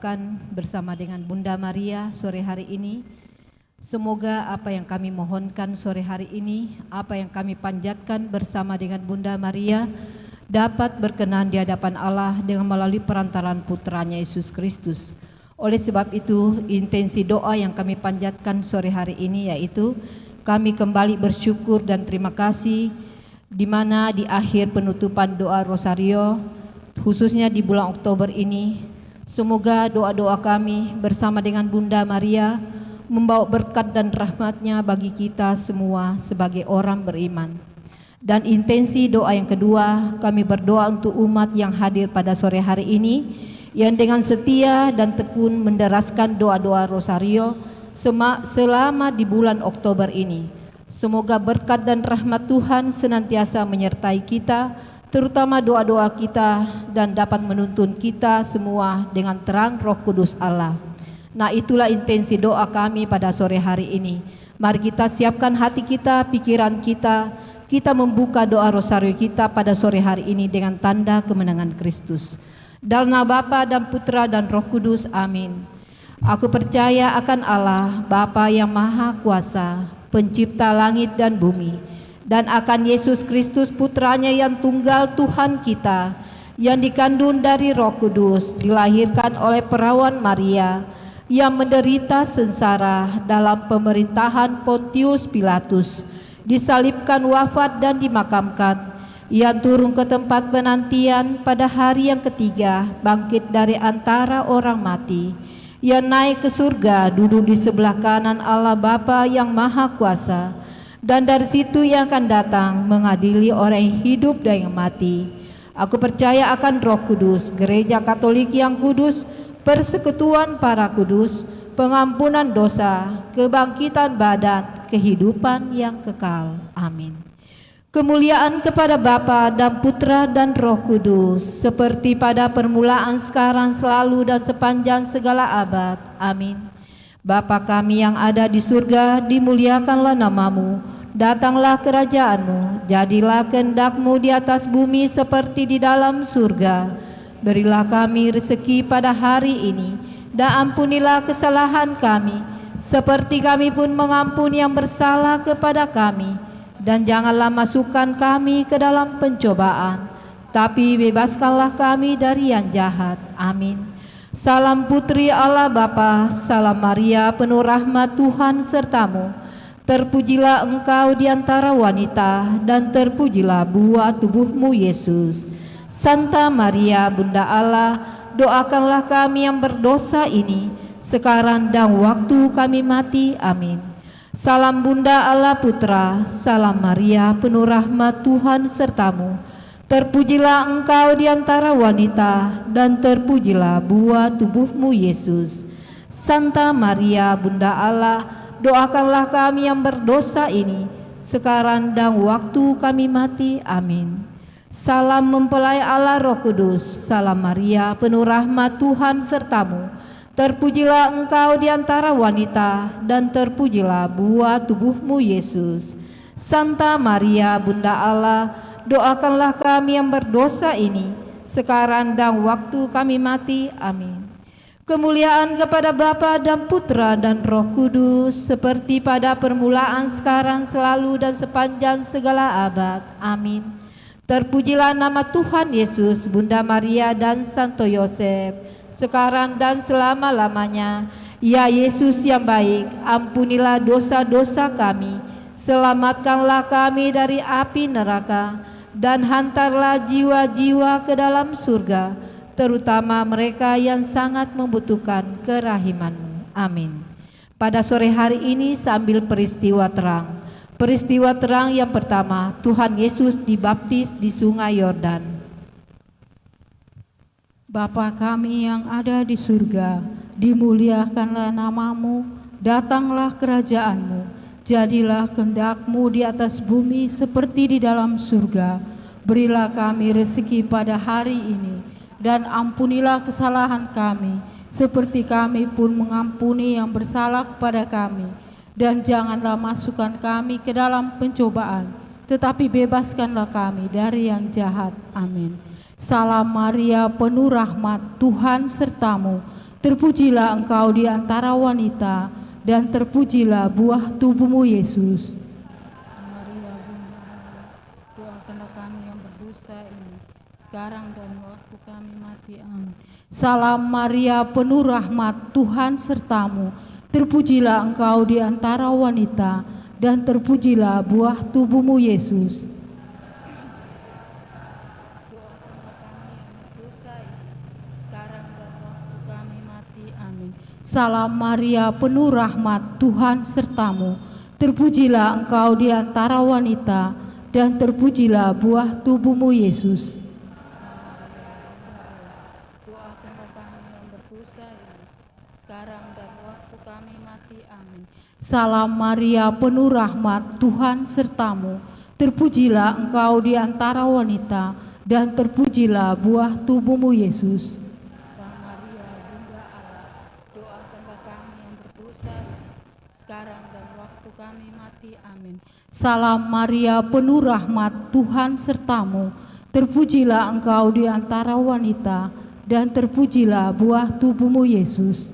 doakan bersama dengan Bunda Maria sore hari ini. Semoga apa yang kami mohonkan sore hari ini, apa yang kami panjatkan bersama dengan Bunda Maria dapat berkenan di hadapan Allah dengan melalui perantaraan putranya Yesus Kristus. Oleh sebab itu, intensi doa yang kami panjatkan sore hari ini yaitu kami kembali bersyukur dan terima kasih di mana di akhir penutupan doa Rosario, khususnya di bulan Oktober ini, semoga doa-doa kami bersama dengan Bunda Maria membawa berkat dan rahmat-Nya bagi kita semua sebagai orang beriman. Dan intensi doa yang kedua, kami berdoa untuk umat yang hadir pada sore hari ini, yang dengan setia dan tekun menderaskan doa-doa Rosario selama di bulan Oktober ini. Semoga berkat dan rahmat Tuhan senantiasa menyertai kita, terutama doa-doa kita, dan dapat menuntun kita semua dengan terang Roh Kudus Allah. Nah, itulah intensi doa kami pada sore hari ini. Mari kita siapkan hati kita, pikiran kita, kita membuka doa Rosario kita pada sore hari ini dengan tanda kemenangan Kristus. Dalam nama Bapa dan Putra dan Roh Kudus, amin. Aku percaya akan Allah, Bapa yang Maha Kuasa, Pencipta langit dan bumi, dan akan Yesus Kristus Putranya yang tunggal Tuhan kita, yang dikandung dari Roh Kudus, dilahirkan oleh perawan Maria, yang menderita sengsara dalam pemerintahan Pontius Pilatus, disalibkan, wafat dan dimakamkan, yang turun ke tempat penantian, pada hari yang ketiga bangkit dari antara orang mati, yang naik ke surga, duduk di sebelah kanan Allah Bapa yang Maha Kuasa, dan dari situ yang akan datang mengadili orang yang hidup dan yang mati. Aku percaya akan Roh Kudus, Gereja Katolik yang kudus, persekutuan para kudus, pengampunan dosa, kebangkitan badan, kehidupan yang kekal. Amin. Kemuliaan kepada Bapa dan Putra dan Roh Kudus, seperti pada permulaan, sekarang, selalu, dan sepanjang segala abad. Amin. Bapa kami yang ada di surga, dimuliakanlah namamu, datanglah kerajaanmu, jadilah kehendak-Mu di atas bumi seperti di dalam surga. Berilah kami rezeki pada hari ini, dan ampunilah kesalahan kami, seperti kami pun mengampuni yang bersalah kepada kami. Dan janganlah masukkan kami ke dalam pencobaan, tapi bebaskanlah kami dari yang jahat. Amin. Salam Putri Allah Bapa, salam Maria penuh rahmat Tuhan sertamu. Terpujilah engkau di antara wanita, dan terpujilah buah tubuhmu Yesus. Santa Maria Bunda Allah, doakanlah kami yang berdosa ini, sekarang dan waktu kami mati. Amin. Salam Bunda Allah Putra, salam Maria penuh rahmat Tuhan sertamu. Terpujilah engkau di antara wanita, dan terpujilah buah tubuhmu Yesus. Santa Maria Bunda Allah, doakanlah kami yang berdosa ini, sekarang dan waktu kami mati. Amin. Salam mempelai Allah Roh Kudus, salam Maria penuh rahmat Tuhan sertamu. Terpujilah engkau di antara wanita, dan terpujilah buah tubuhmu Yesus. Santa Maria Bunda Allah, doakanlah kami yang berdosa ini, sekarang dan waktu kami mati. Amin. Kemuliaan kepada Bapa dan Putra dan Roh Kudus, seperti pada permulaan, sekarang, selalu, dan sepanjang segala abad. Amin. Terpujilah nama Tuhan Yesus, Bunda Maria dan Santo Yosef, sekarang dan selama-lamanya. Ya Yesus yang baik, ampunilah dosa-dosa kami, selamatkanlah kami dari api neraka, dan hantarlah jiwa-jiwa ke dalam surga, terutama mereka yang sangat membutuhkan kerahiman-Mu. Amin. Pada sore hari ini sambil peristiwa terang. Peristiwa terang yang pertama, Tuhan Yesus dibaptis di Sungai Yordan. Bapa kami yang ada di surga, dimuliakanlah namamu, datanglah kerajaan-Mu, jadilah kehendak-Mu di atas bumi seperti di dalam surga. Berilah kami rezeki pada hari ini, dan ampunilah kesalahan kami, seperti kami pun mengampuni yang bersalah kepada kami. Dan janganlah masukkan kami ke dalam pencobaan, tetapi bebaskanlah kami dari yang jahat. Amin. Salam Maria penuh rahmat, Tuhan sertamu. Terpujilah engkau di antara wanita, dan terpujilah buah tubuhmu, Yesus. Maria, Bunda Allah, doakanlah kami yang berdosa ini, sekarang dan waktu kami mati. Amin. Salam Maria, penuh rahmat, Tuhan sertamu. Terpujilah engkau di antara wanita, dan terpujilah buah tubuhmu, Yesus. Salam Maria, penuh rahmat, Tuhan sertamu. Terpujilah engkau di antara wanita, dan terpujilah buah tubuhmu, Yesus. Doakanlah kami yang berdosa ini, sekarang dan waktu kami mati. Amin. Salam Maria, penuh rahmat, Tuhan sertamu. Terpujilah engkau di antara wanita, dan terpujilah buah tubuhmu, Yesus. Sekarang dan waktu kami mati. Amin. Salam Maria, penuh rahmat, Tuhan sertamu. Terpujilah engkau di antara wanita, dan terpujilah buah tubuhmu, Yesus.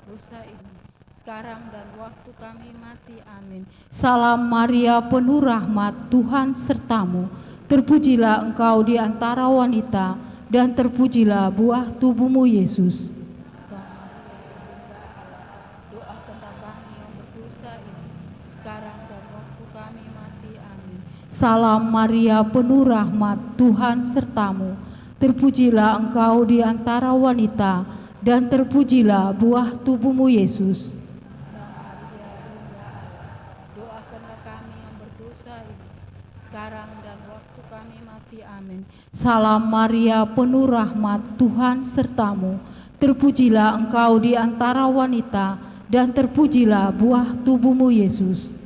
Dosa ini, sekarang dan waktu kami mati. Amin. Salam Maria, penuh rahmat, Tuhan sertamu. Terpujilah engkau di antara wanita, dan terpujilah buah tubuhmu, Yesus. Salam Maria, penuh rahmat, Tuhan sertamu. Terpujilah engkau di antara wanita, dan terpujilah buah tubuhmu, Yesus. Doakanlah kami yang berdosa ini, sekarang dan waktu kami mati. Amin. Salam Maria, penuh rahmat, Tuhan sertamu. Terpujilah engkau di antara wanita, dan terpujilah buah tubuhmu, Yesus.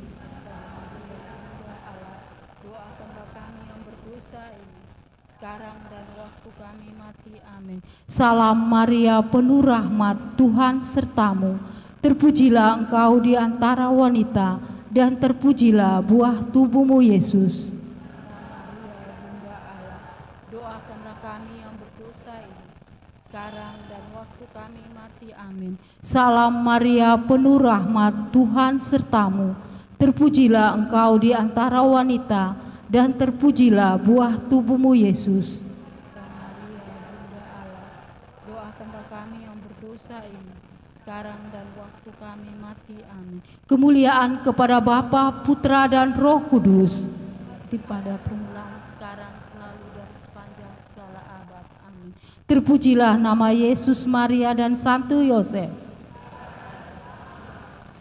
Sekarang dan waktu kami mati. Amin. Salam Maria, penuh rahmat, Tuhan sertamu. Terpujilah engkau di antara wanita, dan terpujilah buah tubuhmu, Yesus. Bunda Allah, doakanlah kami yang berdosa ini, sekarang dan waktu kami mati. Amin. Salam Maria, penuh rahmat, Tuhan sertamu. Terpujilah engkau di antara wanita, dan terpujilah buah tubuhmu, Yesus. Maria, Bunda Allah, doakanlah kami yang berdosa ini, sekarang dan waktu kami mati. Amin. Kemuliaan kepada Bapa, Putra, dan Roh Kudus, pada permulaan, sekarang, selalu, dan sepanjang segala abad. Amin. Terpujilah nama Yesus, Maria, dan Santo Yosef.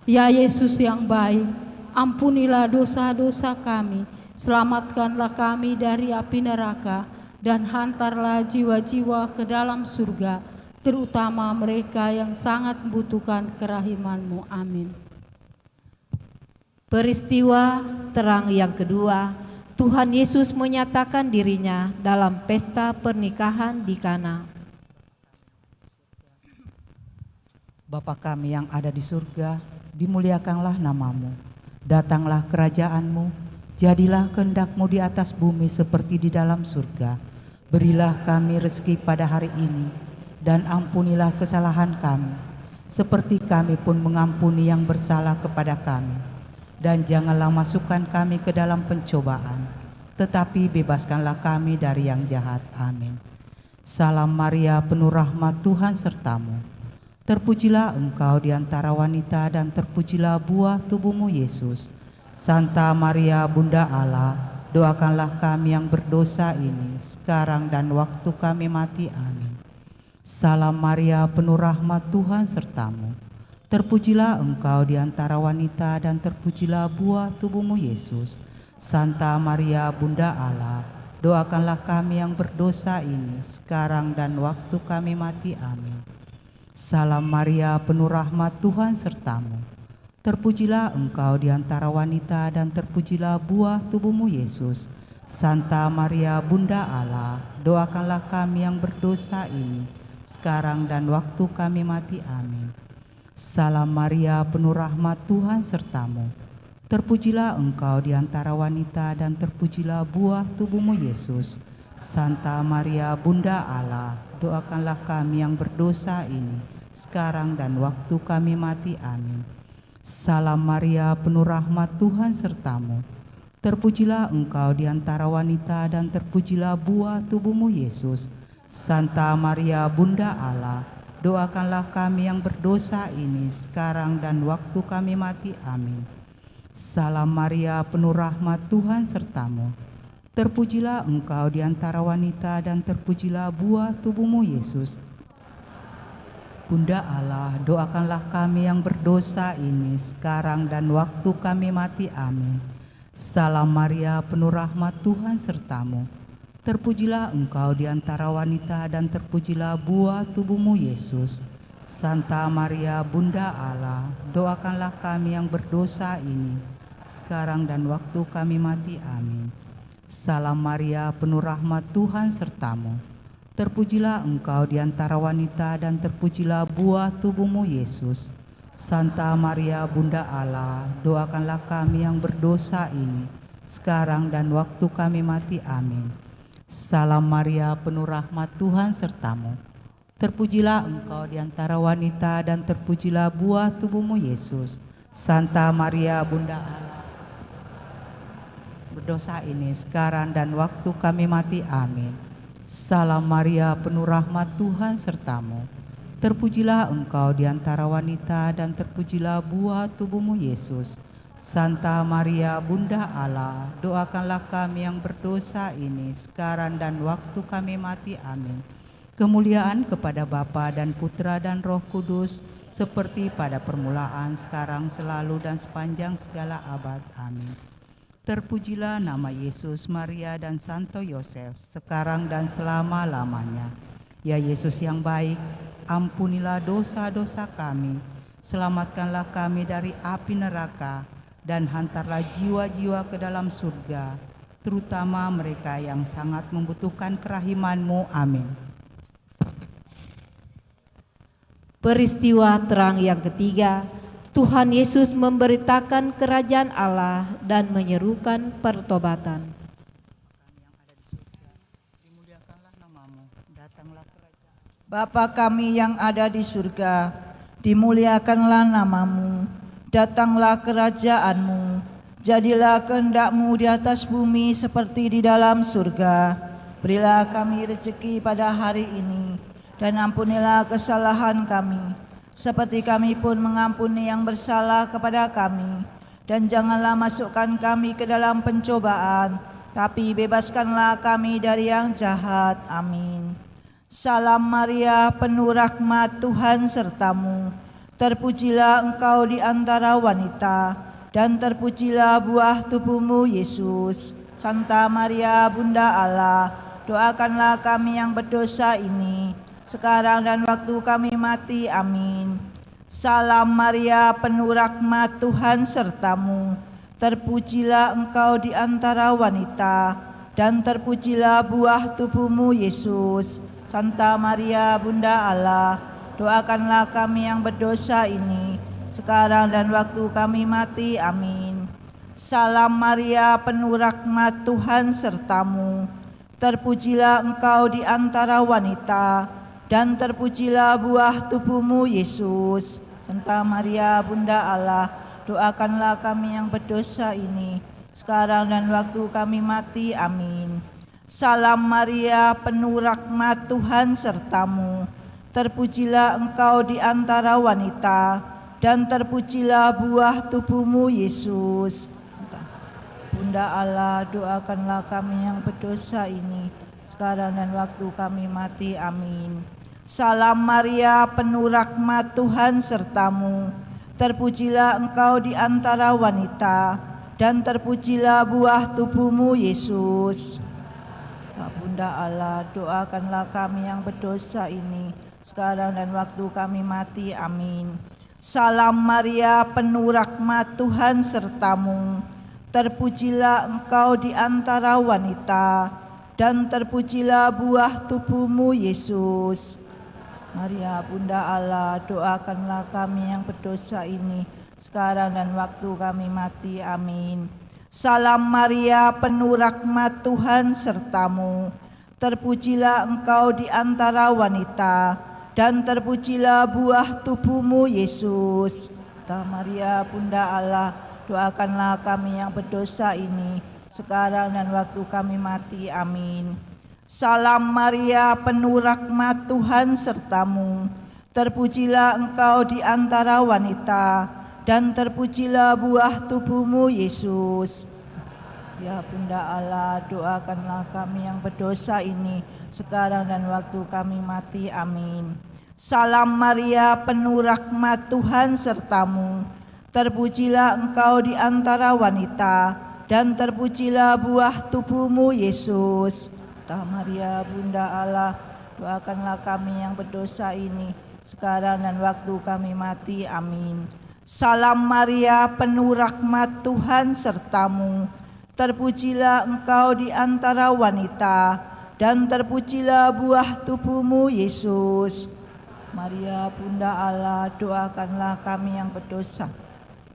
Ya Yesus yang baik, ampunilah dosa-dosa kami, selamatkanlah kami dari api neraka, dan hantarlah jiwa-jiwa ke dalam surga, terutama mereka yang sangat membutuhkan kerahiman-Mu. Amin. Peristiwa terang yang kedua, Tuhan Yesus menyatakan dirinya dalam pesta pernikahan di Kana. Bapa kami yang ada di surga, dimuliakanlah namamu. Datanglah kerajaan-Mu. Jadilah kehendak-Mu di atas bumi seperti di dalam surga. Berilah kami rezeki pada hari ini, dan ampunilah kesalahan kami, seperti kami pun mengampuni yang bersalah kepada kami. Dan janganlah masukkan kami ke dalam pencobaan, tetapi bebaskanlah kami dari yang jahat. Amin. Salam Maria, penuh rahmat, Tuhan sertamu. Terpujilah engkau di antara wanita, dan terpujilah buah tubuhmu, Yesus. Santa Maria, Bunda Allah, doakanlah kami yang berdosa ini, sekarang dan waktu kami mati. Amin. Salam Maria, penuh rahmat, Tuhan sertamu. Terpujilah engkau di antara wanita, dan terpujilah buah tubuhmu, Yesus. Santa Maria, Bunda Allah, doakanlah kami yang berdosa ini, sekarang dan waktu kami mati. Amin. Salam Maria, penuh rahmat, Tuhan sertamu. Terpujilah engkau di antara wanita, dan terpujilah buah tubuhmu, Yesus. Santa Maria, Bunda Allah, doakanlah kami yang berdosa ini, sekarang dan waktu kami mati. Amin. Salam Maria, penuh rahmat, Tuhan sertamu. Terpujilah engkau di antara wanita, dan terpujilah buah tubuhmu, Yesus. Santa Maria Bunda Allah, doakanlah kami yang berdosa ini, sekarang dan waktu kami mati. Amin. Salam Maria, penuh rahmat, Tuhan sertamu. Terpujilah engkau di antara wanita dan terpujilah buah tubuhmu Yesus. Santa Maria Bunda Allah, doakanlah kami yang berdosa ini, sekarang dan waktu kami mati. Amin. Salam Maria, penuh rahmat, Tuhan sertamu. Terpujilah engkau di antara wanita dan terpujilah buah tubuhmu Yesus. Bunda Allah, doakanlah kami yang berdosa ini, sekarang dan waktu kami mati. Amin. Salam Maria, penuh rahmat, Tuhan sertamu. Terpujilah engkau di antara wanita dan terpujilah buah tubuhmu Yesus. Santa Maria Bunda Allah, doakanlah kami yang berdosa ini, sekarang dan waktu kami mati. Amin. Salam Maria, penuh rahmat, Tuhan sertamu. Terpujilah engkau di antara wanita dan terpujilah buah tubuhmu Yesus. Santa Maria Bunda Allah, doakanlah kami yang berdosa ini, sekarang dan waktu kami mati. Amin. Salam Maria, penuh rahmat, Tuhan sertamu. Terpujilah engkau di antara wanita dan terpujilah buah tubuhmu Yesus. Santa Maria Bunda Allah, berdosa ini sekarang dan waktu kami mati. Amin. Salam Maria, penuh rahmat, Tuhan sertamu. Terpujilah engkau di antara wanita dan terpujilah buah tubuhmu Yesus. Santa Maria Bunda Allah, doakanlah kami yang berdosa ini, sekarang dan waktu kami mati. Amin. Kemuliaan kepada Bapa dan Putra dan Roh Kudus, seperti pada permulaan, sekarang, selalu, dan sepanjang segala abad. Amin. Terpujilah nama Yesus, Maria, dan Santo Yosef, sekarang dan selama-lamanya. Ya Yesus yang baik, ampunilah dosa-dosa kami, selamatkanlah kami dari api neraka, dan hantarlah jiwa-jiwa ke dalam surga, terutama mereka yang sangat membutuhkan kerahiman-Mu. Amin. Peristiwa terang yang ketiga, Tuhan Yesus memberitakan kerajaan Allah dan menyerukan pertobatan. Bapa kami yang ada di surga, dimuliakanlah namamu, datanglah kerajaan-Mu, jadilah kehendak-Mu di atas bumi seperti di dalam surga. Berilah kami rezeki pada hari ini, dan ampunilah kesalahan kami, seperti kami pun mengampuni yang bersalah kepada kami. Dan janganlah masukkan kami ke dalam pencobaan, tapi bebaskanlah kami dari yang jahat. Amin. Salam Maria, penuh rahmat, Tuhan sertamu. Terpujilah engkau di antara wanita, dan terpujilah buah tubuhmu Yesus. Santa Maria Bunda Allah, doakanlah kami yang berdosa ini, sekarang dan waktu kami mati. Amin. Salam Maria, penuh rahmat, Tuhan sertamu. Terpujilah engkau di antara wanita, dan terpujilah buah tubuhmu Yesus. Santa Maria Bunda Allah, doakanlah kami yang berdosa ini, sekarang dan waktu kami mati. Amin. Salam Maria, penuh rahmat, Tuhan sertamu. Terpujilah engkau di antara wanita, dan terpujilah buah tubuhmu Yesus. Santa Maria Bunda Allah, doakanlah kami yang berdosa ini, sekarang dan waktu kami mati. Amin. Salam Maria, penuh rahmat, Tuhan sertamu. Terpujilah engkau di antara wanita, dan terpujilah buah tubuhmu Yesus. Bunda Allah, doakanlah kami yang berdosa ini, sekarang dan waktu kami mati. Amin. Salam Maria, penuh rahmat, Tuhan sertamu. Terpujilah engkau di antara wanita, dan terpujilah buah tubuhmu Yesus. Bunda Allah, doakanlah kami yang berdosa ini, sekarang dan waktu kami mati. Amin. Salam Maria, penuh rahmat, Tuhan sertamu. Terpujilah engkau di antara wanita, dan terpujilah buah tubuhmu Yesus. Maria Bunda Allah, doakanlah kami yang berdosa ini, sekarang dan waktu kami mati. Amin. Salam Maria, penuh rahmat, Tuhan sertamu. Terpujilah engkau di antara wanita, dan terpujilah buah tubuhmu, Yesus. Santa Maria, Bunda Allah, doakanlah kami yang berdosa ini, sekarang dan waktu kami mati. Amin. Salam Maria, penuh rahmat, Tuhan sertamu. Terpujilah engkau di antara wanita, dan terpujilah buah tubuhmu, Yesus. Ya Bunda Allah, doakanlah kami yang berdosa ini, sekarang dan waktu kami mati. Amin. Salam Maria, penuh rahmat, Tuhan sertamu. Terpujilah engkau di antara wanita, dan terpujilah buah tubuhmu, Yesus. Santa Maria, Bunda Allah, doakanlah kami yang berdosa ini, sekarang dan waktu kami mati. Amin. Salam Maria, penuh rahmat, Tuhan sertamu. Terpujilah engkau di antara wanita, dan terpujilah buah tubuhmu, Yesus. Maria, Bunda Allah, doakanlah kami yang berdosa,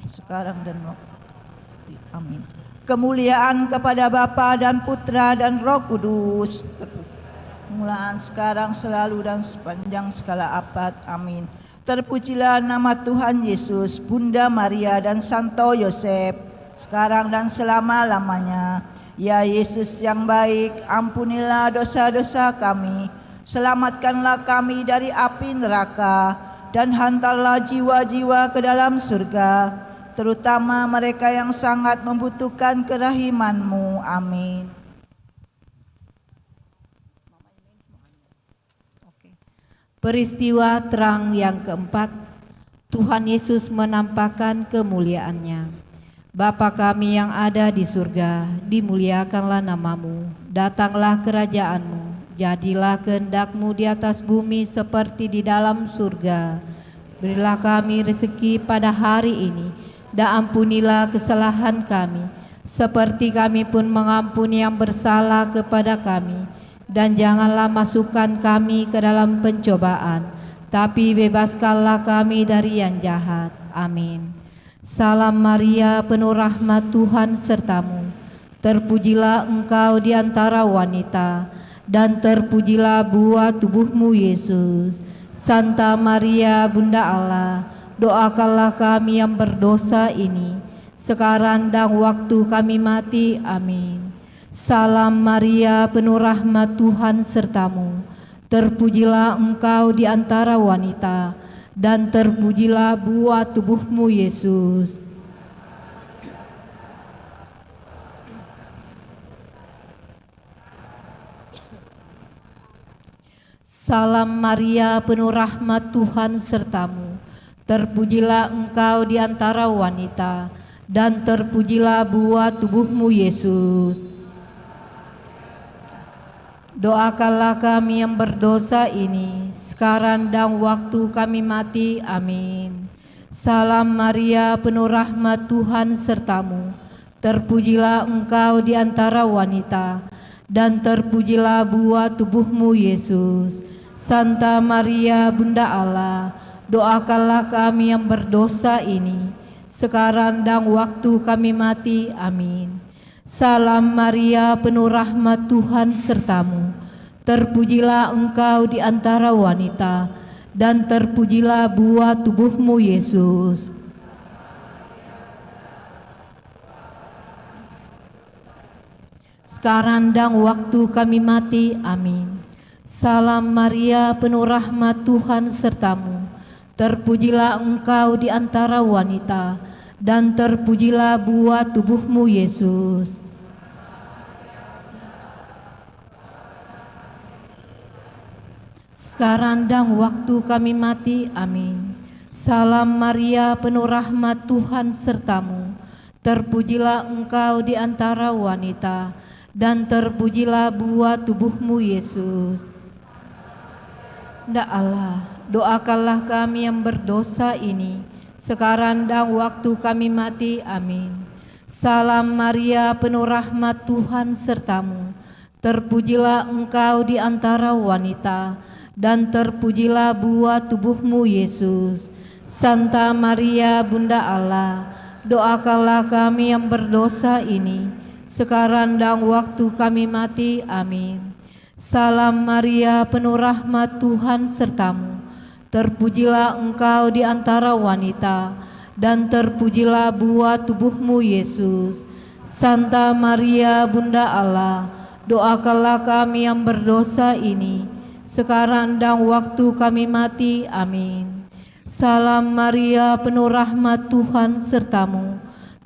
sekarang dan waktu. Amin. Kemuliaan kepada Bapa dan Putra dan Roh Kudus, permulaan, sekarang, selalu, dan sepanjang segala abad. Amin. Terpujilah nama Tuhan Yesus, Bunda Maria, dan Santo Yosef, sekarang dan selama-lamanya. Ya Yesus yang baik, ampunilah dosa-dosa kami, selamatkanlah kami dari api neraka, dan hantarlah jiwa-jiwa ke dalam surga, terutama mereka yang sangat membutuhkan kerahiman-Mu. Amin. Peristiwa terang yang keempat, Tuhan Yesus menampakkan kemuliaan-Nya. Bapa kami yang ada di surga, dimuliakanlah nama-Mu, datanglah kerajaan-Mu, jadilah kehendak-Mu di atas bumi seperti di dalam surga. Berilah kami rezeki pada hari ini, dan ampunilah kesalahan kami, seperti kami pun mengampuni yang bersalah kepada kami. Dan janganlah masukkan kami ke dalam pencobaan, tapi bebaskanlah kami dari yang jahat. Amin. Salam Maria, penuh rahmat, Tuhan sertamu. Terpujilah engkau di antara wanita, dan terpujilah buah tubuhmu, Yesus. Santa Maria, Bunda Allah, doakanlah kami yang berdosa ini, sekarang dan waktu kami mati. Amin. Salam Maria, penuh rahmat, Tuhan sertamu. Terpujilah engkau di antara wanita, dan terpujilah buah tubuhmu, Yesus. Salam Maria, penuh rahmat, Tuhan sertamu. Terpujilah engkau di antara wanita, dan terpujilah buah tubuhmu, Yesus. Doakanlah kami yang berdosa ini, sekarang dan waktu kami mati. Amin. Salam Maria, penuh rahmat, Tuhan sertamu. Terpujilah engkau di antara wanita, dan terpujilah buah tubuhmu, Yesus. Santa Maria, Bunda Allah, doakanlah kami yang berdosa ini, sekarang dan waktu kami mati. Amin. Salam Maria, penuh rahmat, Tuhan sertamu. Terpujilah engkau di antara wanita, dan terpujilah buah tubuhmu, Yesus. Sekarang dan waktu kami mati. Amin. Salam Maria, penuh rahmat, Tuhan sertamu. Terpujilah engkau di antara wanita, dan terpujilah buah tubuhmu, Yesus. Sekarang dan waktu kami mati. Amin. Salam Maria, penuh rahmat, Tuhan sertamu. Terpujilah engkau di antara wanita, dan terpujilah buah tubuhmu, Yesus. Bunda Allah, doakanlah kami yang berdosa ini, sekarang dan waktu kami mati. Amin. Salam Maria, penuh rahmat, Tuhan sertamu. Terpujilah engkau di antara wanita, dan terpujilah buah tubuhmu, Yesus. Santa Maria, Bunda Allah, doakanlah kami yang berdosa ini, sekarang dan waktu kami mati. Amin. Salam Maria, penuh rahmat, Tuhan sertamu. Terpujilah engkau di antara wanita, dan terpujilah buah tubuhmu, Yesus. Santa Maria, Bunda Allah, doakanlah kami yang berdosa ini, sekarang dan waktu kami mati. Amin. Salam Maria, penuh rahmat, Tuhan sertamu.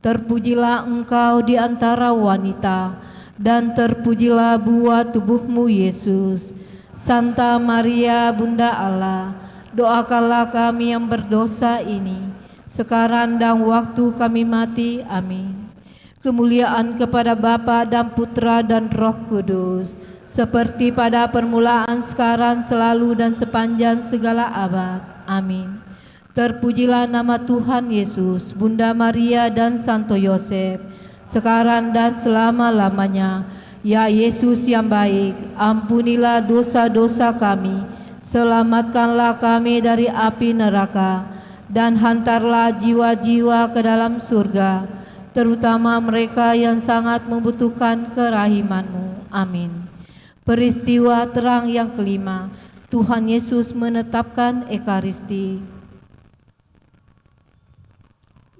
Terpujilah engkau di antara wanita, dan terpujilah buah tubuhmu, Yesus. Santa Maria, Bunda Allah, doakanlah kami yang berdosa ini, sekarang dan waktu kami mati. Amin. Kemuliaan kepada Bapa dan Putra dan Roh Kudus, seperti pada permulaan, sekarang, selalu, dan sepanjang segala abad. Amin. Terpujilah nama Tuhan Yesus, Bunda Maria dan Santo Yosef, sekarang dan selama-lamanya. Ya Yesus yang baik, ampunilah dosa-dosa kami, selamatkanlah kami dari api neraka, dan hantarlah jiwa-jiwa ke dalam surga, terutama mereka yang sangat membutuhkan kerahiman-Mu. Amin. Peristiwa terang yang kelima, Tuhan Yesus menetapkan Ekaristi.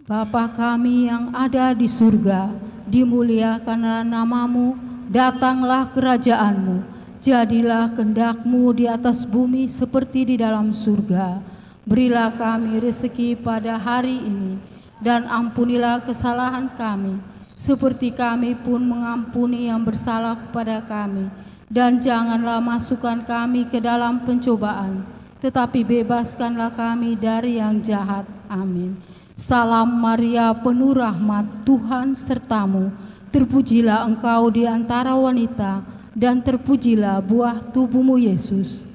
Bapa kami yang ada di surga, dimuliakanlah nama-Mu, datanglah kerajaan-Mu, jadilah kehendak-Mu di atas bumi seperti di dalam surga. Berilah kami rezeki pada hari ini, dan ampunilah kesalahan kami, seperti kami pun mengampuni yang bersalah kepada kami. Dan janganlah masukkan kami ke dalam pencobaan, tetapi bebaskanlah kami dari yang jahat. Amin. Salam Maria, penuh rahmat, Tuhan sertamu. Terpujilah engkau di antara wanita, dan terpujilah buah tubuhmu, Yesus.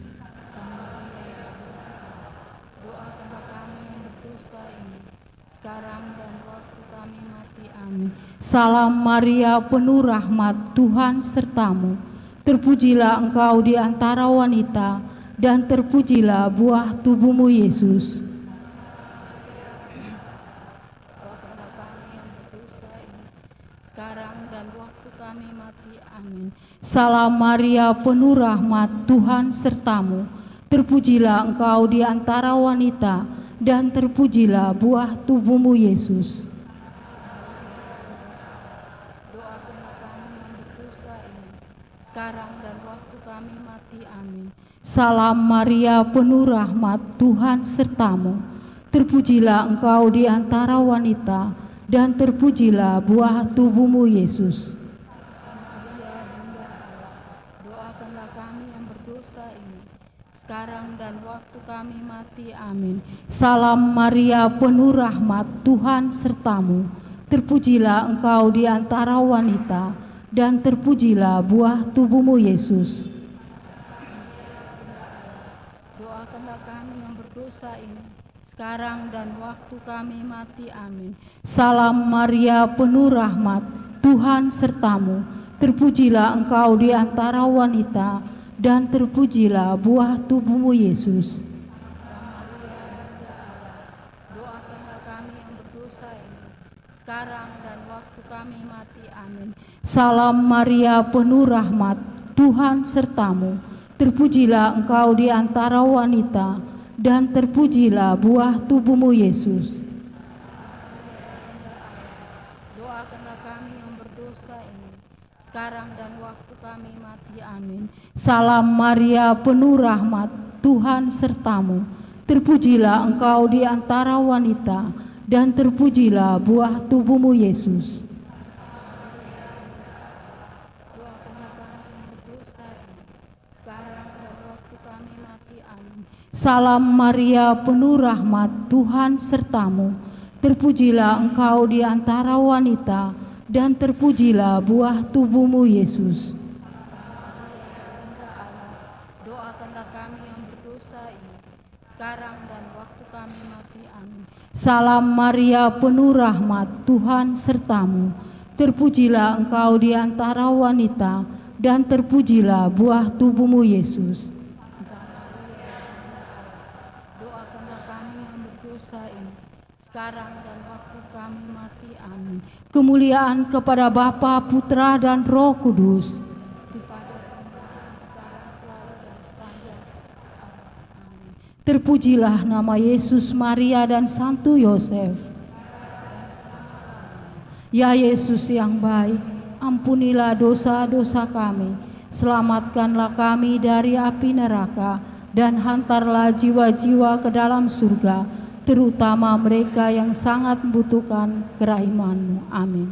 Doakanlah kami yang berdosa ini, sekarang dan waktu kami mati. Amin. Salam Maria, penuh rahmat, Tuhan sertamu. Terpujilah engkau di antara wanita, dan terpujilah buah tubuhmu, Yesus. Sekarang dan waktu kami mati. Amin. Salam Maria, penuh rahmat, Tuhan sertamu. Terpujilah engkau di antara wanita, dan terpujilah buah tubuhmu, Yesus. Doakanlah kami yang berdosa ini, sekarang dan waktu kami mati. Amin. Salam Maria, penuh rahmat, Tuhan sertamu. Terpujilah engkau di antara wanita, dan terpujilah buah tubuhmu, Yesus. Doakanlah kami yang berdosa ini, sekarang dan waktu kami mati. Amin. Salam Maria, penuh rahmat, Tuhan sertamu. Terpujilah engkau di antara wanita, dan terpujilah buah tubuhmu, Yesus. Doakanlah kami yang berdosa ini, sekarang dan waktu kami mati. Amin. Salam Maria, penuh rahmat, Tuhan sertamu. Terpujilah engkau di antara wanita, dan terpujilah buah tubuhmu, Yesus. Doakanlah kami yang berdosa ini, sekarang dan waktu kami mati. Amin. Salam Maria, penuh rahmat, Tuhan sertamu. Terpujilah engkau di antara wanita, dan terpujilah buah tubuhmu, Yesus. Doakanlah kami yang berdosa ini, sekarang dan waktu kami mati. Amin. Salam Maria, penuh rahmat, Tuhan sertamu. Terpujilah engkau di antara wanita, dan terpujilah buah tubuhmu, Yesus. Doakanlah kami yang berdosa ini, sekarang dan waktu kami mati. Amin. Salam Maria, penuh rahmat, Tuhan sertamu. Terpujilah engkau di antara wanita, dan terpujilah buah tubuhmu, Yesus. Doakanlah kami yang berdosa ini, sekarang dan waktu kami mati. Amin. Salam Maria, penuh rahmat, Tuhan sertamu. Terpujilah engkau di antara wanita, dan terpujilah buah tubuhmu, Yesus. Doakanlah kami yang berdosa ini, sekarang dan waktu kami mati. Amin. Kemuliaan kepada Bapa, Putra, dan Roh Kudus. Kepada permulaan, sekarang, Terpujilah nama Yesus, Maria, dan Santo Yosef. Ya Yesus yang baik, ampunilah dosa-dosa kami, selamatkanlah kami dari api neraka, dan hantarlah jiwa-jiwa ke dalam surga, terutama mereka yang sangat membutuhkan kerahiman-Mu. Amin.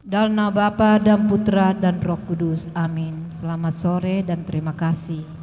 Dalam nama Bapa dan Putra dan Roh Kudus. Amin. Selamat sore dan terima kasih.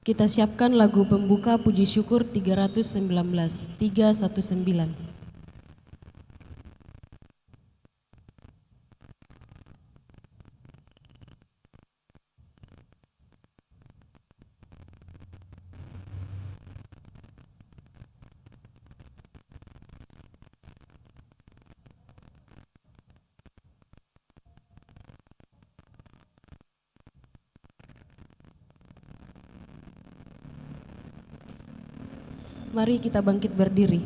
Kita siapkan lagu pembuka puji syukur 319, 319. Mari kita bangkit berdiri.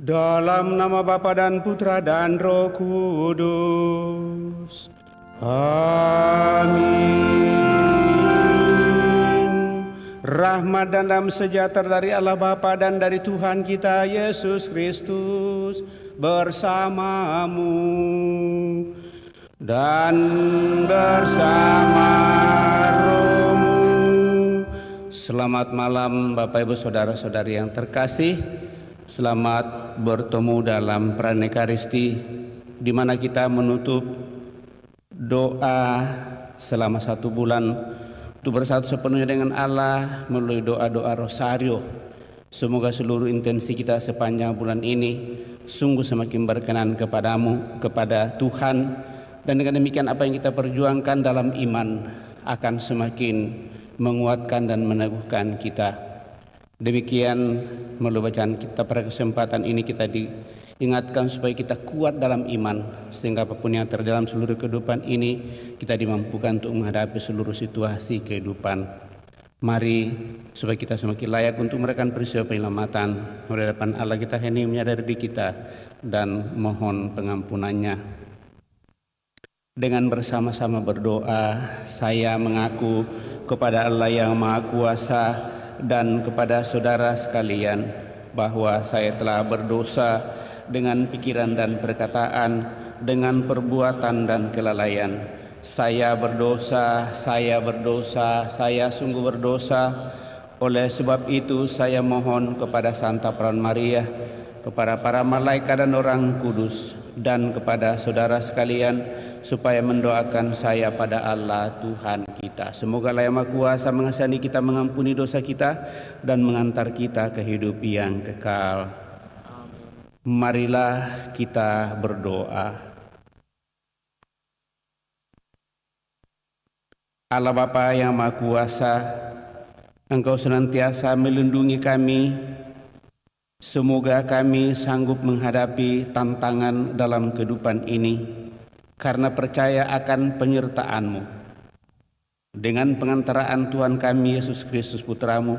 Dalam nama Bapa dan Putra dan Roh Kudus. Amin. Rahmat dan damai sejahtera dari Allah Bapa dan dari Tuhan kita Yesus Kristus bersamamu dan bersama rohmu. Selamat malam Bapak Ibu Saudara-saudari yang terkasih. Selamat bertemu dalam Pranekaristi, di mana kita menutup doa selama 1 bulan untuk bersatu sepenuhnya dengan Allah melalui doa-doa rosario. Semoga seluruh intensi kita sepanjang bulan ini sungguh semakin berkenan kepadamu, kepada Tuhan, dan dengan demikian apa yang kita perjuangkan dalam iman akan semakin menguatkan dan meneguhkan kita. Demikian melalui bacaan kita pada kesempatan ini kita diingatkan supaya kita kuat dalam iman, sehingga apapun yang terjadi dalam seluruh kehidupan ini kita dimampukan untuk menghadapi seluruh situasi kehidupan. Mari supaya kita semakin layak untuk memberikan peristiwa penyelamatan di hadapan Allah, kita hening menyadari diri kita dan mohon pengampunannya. Dengan bersama-sama berdoa, saya mengaku kepada Allah yang Maha Kuasa dan kepada saudara sekalian bahwa saya telah berdosa dengan pikiran dan perkataan, dengan perbuatan dan kelalaian. Saya berdosa, saya sungguh berdosa. Oleh sebab itu saya mohon kepada Santa Peran Maria, kepada para malaikat dan orang kudus, dan kepada saudara sekalian supaya mendoakan saya pada Allah Tuhan kita. Semoga Allah yang Maha Kuasa mengasihani kita, mengampuni dosa kita, dan mengantar kita ke hidup yang kekal. Marilah kita berdoa. Allah Bapa yang Maha Kuasa, Engkau senantiasa melindungi kami. Semoga kami sanggup menghadapi tantangan dalam kehidupan ini karena percaya akan penyertaan-Mu. Dengan pengantaraan Tuhan kami Yesus Kristus Putra-Mu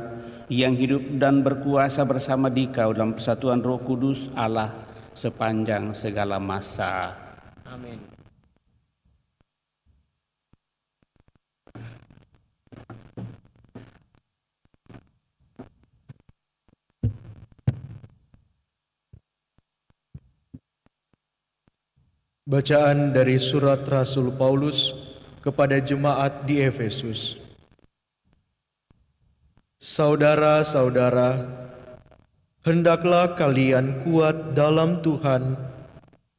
yang hidup dan berkuasa bersama Dikau dalam persatuan Roh Kudus Allah sepanjang segala masa. Amin. Bacaan dari surat Rasul Paulus kepada jemaat di Efesus. Saudara-saudara, Hendaklah kalian kuat dalam Tuhan,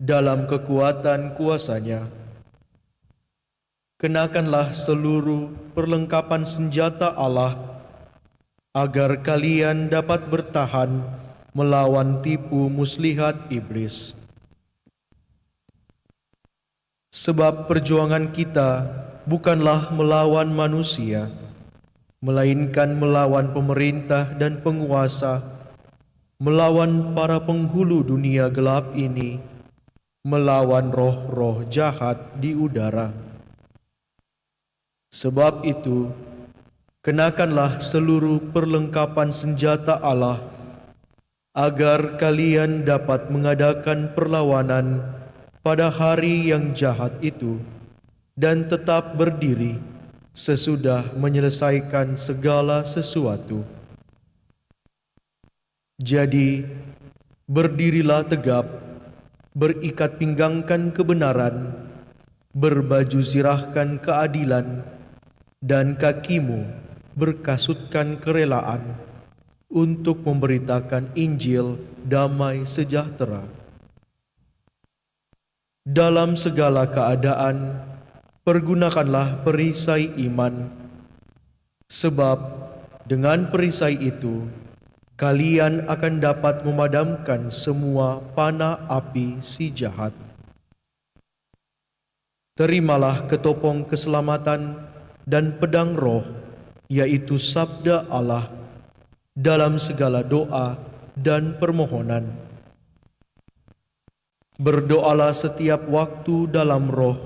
dalam kekuatan kuasa-Nya. Kenakanlah seluruh perlengkapan senjata Allah, agar kalian dapat bertahan melawan tipu muslihat iblis. Sebab perjuangan kita bukanlah melawan manusia, melainkan melawan pemerintah dan penguasa, melawan para penghulu dunia gelap ini, melawan roh-roh jahat di udara. Sebab itu, kenakanlah seluruh perlengkapan senjata Allah, agar kalian dapat mengadakan perlawanan pada hari yang jahat itu, dan tetap berdiri sesudah menyelesaikan segala sesuatu. Jadi, berdirilah tegap, berikat pinggangkan kebenaran, berbaju zirahkan keadilan, dan kakimu berkasutkan kerelaan untuk memberitakan Injil damai sejahtera. Dalam segala keadaan, pergunakanlah perisai iman, sebab dengan perisai itu kalian akan dapat memadamkan semua panah api si jahat. Terimalah ketopong keselamatan dan pedang roh, yaitu sabda Allah, dalam segala doa dan permohonan. Berdoalah setiap waktu dalam roh,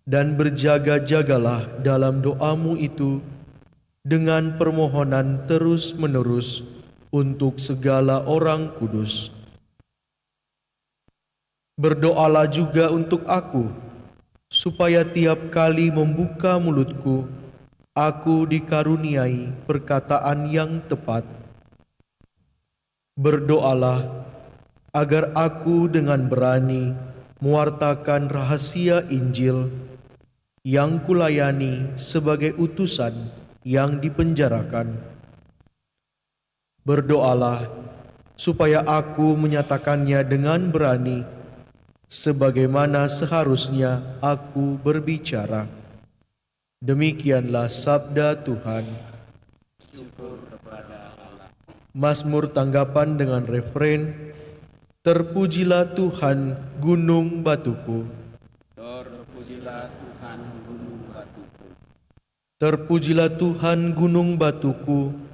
dan berjaga-jagalah dalam doamu itu dengan permohonan terus-menerus untuk segala orang kudus. Berdoalah juga untuk aku, supaya tiap kali membuka mulutku, aku dikaruniai perkataan yang tepat. Berdoalah agar aku dengan berani mewartakan rahasia Injil yang kulayani sebagai utusan yang dipenjarakan. Berdoalah supaya aku menyatakannya dengan berani, sebagaimana seharusnya aku berbicara. Demikianlah sabda Tuhan. Mazmur tanggapan dengan referen, terpujilah Tuhan gunung batuku. Terpujilah Tuhan gunung batuku. Terpujilah Tuhan gunung batuku.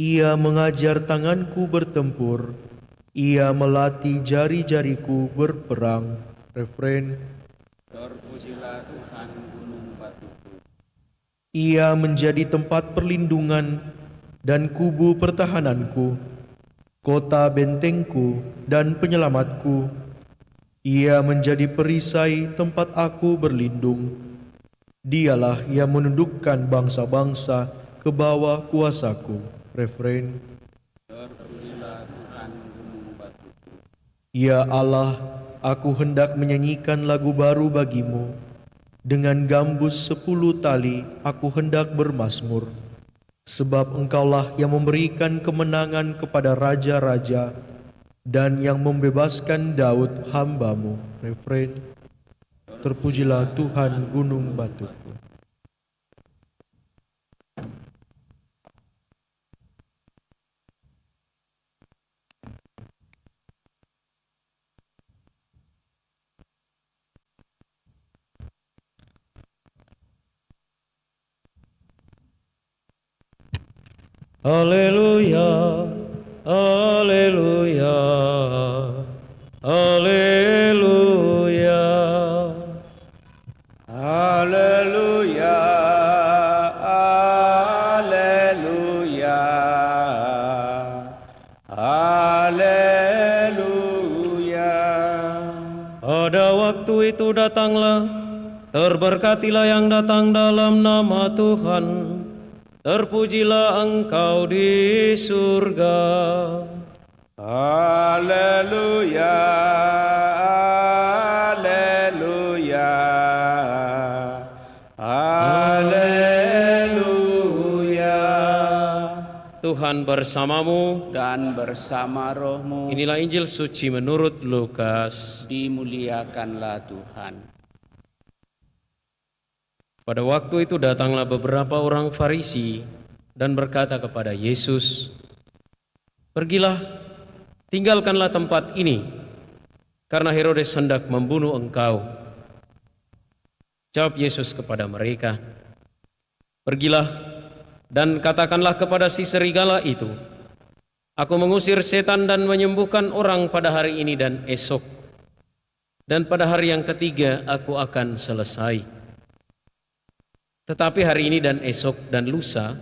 Ia mengajar tanganku bertempur. Ia melatih jari-jariku berperang. Referen. Terpujilah Tuhan gunung batuku. Ia menjadi tempat perlindungan dan kubu pertahananku, kota bentengku dan penyelamatku. Ia menjadi perisai tempat aku berlindung. Dialah yang menundukkan bangsa-bangsa ke bawah kuasaku. Referen. Terpujilah Tuhan gunung batuku. Ya Allah, aku hendak menyanyikan lagu baru bagimu. Dengan gambus 10 tali aku hendak bermazmur. Sebab Engkaulah yang memberikan kemenangan kepada raja-raja dan yang membebaskan Daud hamba-Mu. Referen. Terpujilah Tuhan gunung batuku. Haleluya, haleluya, haleluya. Haleluya, haleluya, haleluya. Pada waktu itu datanglah, terberkatilah yang datang dalam nama Tuhan. Terpujilah Engkau di surga. Haleluya, haleluya, haleluya. Tuhan Tuhan bersamamu. dan bersama rohmu. Inilah Injil suci menurut Lukas. Dimuliakanlah Tuhan. Pada waktu itu datanglah beberapa orang Farisi dan berkata kepada Yesus, "Pergilah, tinggalkanlah tempat ini, karena Herodes hendak membunuh engkau." Jawab Yesus kepada mereka, "Pergilah dan katakanlah kepada si serigala itu, Aku mengusir setan dan menyembuhkan orang pada hari ini dan esok, dan pada hari yang ketiga aku akan selesai. Tetapi hari ini dan esok dan lusa,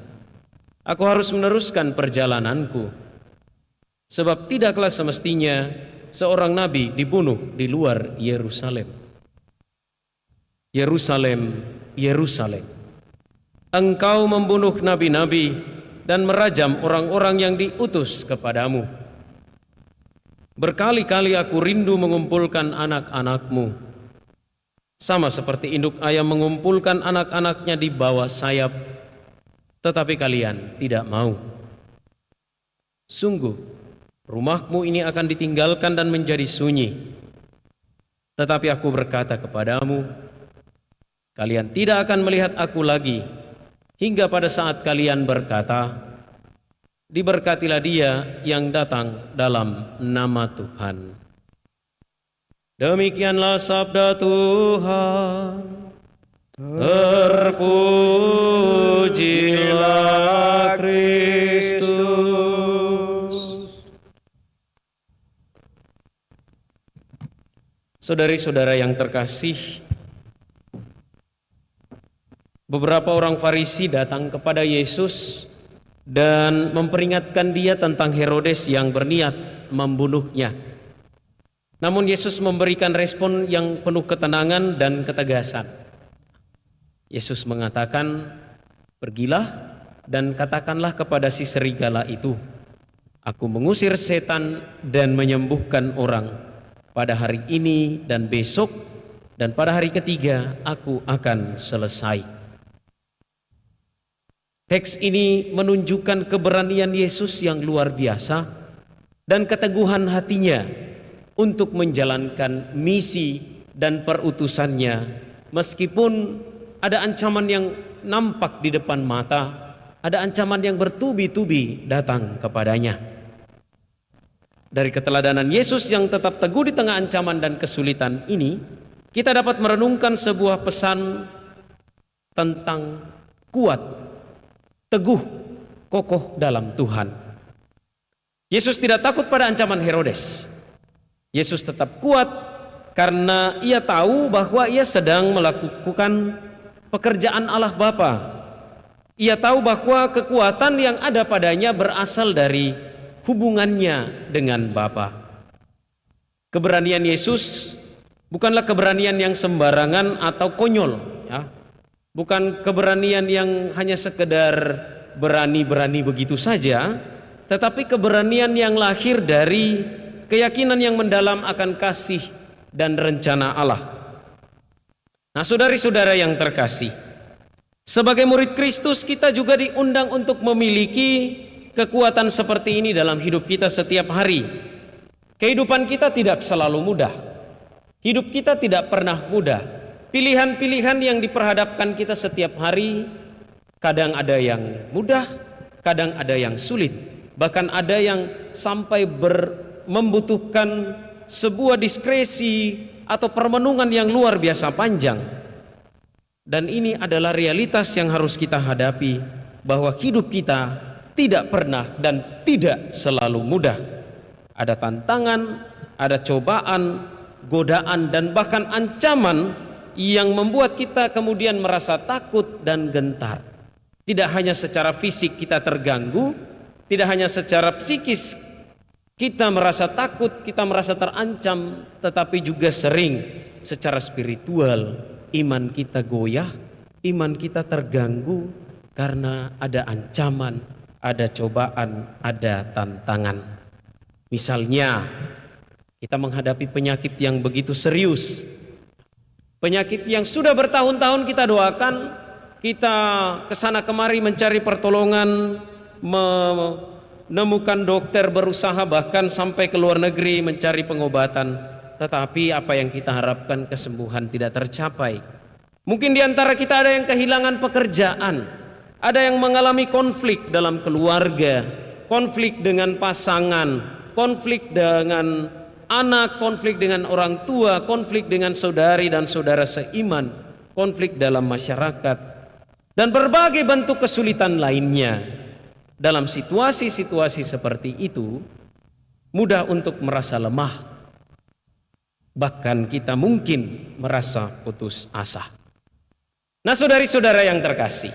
aku harus meneruskan perjalananku, sebab tidaklah semestinya seorang nabi dibunuh di luar Yerusalem. Yerusalem, Yerusalem, engkau membunuh nabi-nabi dan merajam orang-orang yang diutus kepadamu. Berkali-kali aku rindu mengumpulkan anak-anakmu, sama seperti induk ayam mengumpulkan anak-anaknya di bawah sayap, tetapi kalian tidak mau. Sungguh, rumahmu ini akan ditinggalkan dan menjadi sunyi. Tetapi aku berkata kepadamu, kalian tidak akan melihat aku lagi, hingga pada saat kalian berkata, diberkatilah dia yang datang dalam nama Tuhan." Demikianlah sabda Tuhan. Terpujilah Kristus. Saudari-saudara yang terkasih, beberapa orang Farisi datang kepada Yesus dan memperingatkan dia tentang Herodes yang berniat membunuhnya. Namun Yesus memberikan respon yang penuh ketenangan dan ketegasan. Yesus mengatakan, "Pergilah dan katakanlah kepada si serigala itu, Aku mengusir setan dan menyembuhkan orang pada hari ini dan besok, dan pada hari ketiga aku akan selesai." Teks ini menunjukkan keberanian Yesus yang luar biasa dan keteguhan hatinya untuk menjalankan misi dan perutusannya, meskipun ada ancaman yang nampak di depan mata, ada ancaman yang bertubi-tubi datang kepadanya. Dari keteladanan Yesus yang tetap teguh di tengah ancaman dan kesulitan ini, kita dapat merenungkan sebuah pesan tentang kuat, teguh, kokoh dalam Tuhan. Yesus tidak takut pada ancaman Herodes. Yesus tetap kuat karena ia tahu bahwa ia sedang melakukan pekerjaan Allah Bapa. Ia tahu bahwa kekuatan yang ada padanya berasal dari hubungannya dengan Bapa. Keberanian Yesus bukanlah keberanian yang sembarangan atau konyol, ya. Bukan keberanian yang hanya sekedar berani-berani begitu saja, tetapi keberanian yang lahir dari keyakinan yang mendalam akan kasih dan rencana Allah. Nah, saudari-saudara yang terkasih, sebagai murid Kristus kita juga diundang untuk memiliki kekuatan seperti ini dalam hidup kita setiap hari. Kehidupan kita tidak selalu mudah. Hidup kita tidak pernah mudah. Pilihan-pilihan yang diperhadapkan kita setiap hari, kadang ada yang mudah, kadang ada yang sulit, bahkan ada yang sampai membutuhkan sebuah diskresi atau permenungan yang luar biasa panjang. Dan ini adalah realitas yang harus kita hadapi, bahwa hidup kita tidak pernah dan tidak selalu mudah. Ada tantangan, ada cobaan, godaan, dan bahkan ancaman yang membuat kita kemudian merasa takut dan gentar. Tidak hanya secara fisik kita terganggu, tidak hanya secara psikis kita merasa takut, kita merasa terancam, tetapi juga sering secara spiritual iman kita goyah, iman kita terganggu karena ada ancaman, ada cobaan, ada tantangan. Misalnya, kita menghadapi penyakit yang begitu serius, penyakit yang sudah bertahun-tahun kita doakan, kita kesana kemari mencari pertolongan, nemukan dokter, berusaha bahkan sampai ke luar negeri mencari pengobatan, tetapi apa yang kita harapkan, kesembuhan tidak tercapai. Mungkin di antara kita ada yang kehilangan pekerjaan, ada yang mengalami konflik dalam keluarga, konflik dengan pasangan, konflik dengan anak, konflik dengan orang tua, konflik dengan saudari dan saudara seiman, konflik dalam masyarakat, dan berbagai bentuk kesulitan lainnya. Dalam situasi-situasi seperti itu, mudah untuk merasa lemah. Bahkan kita mungkin merasa putus asa. Nah, saudari-saudara yang terkasih,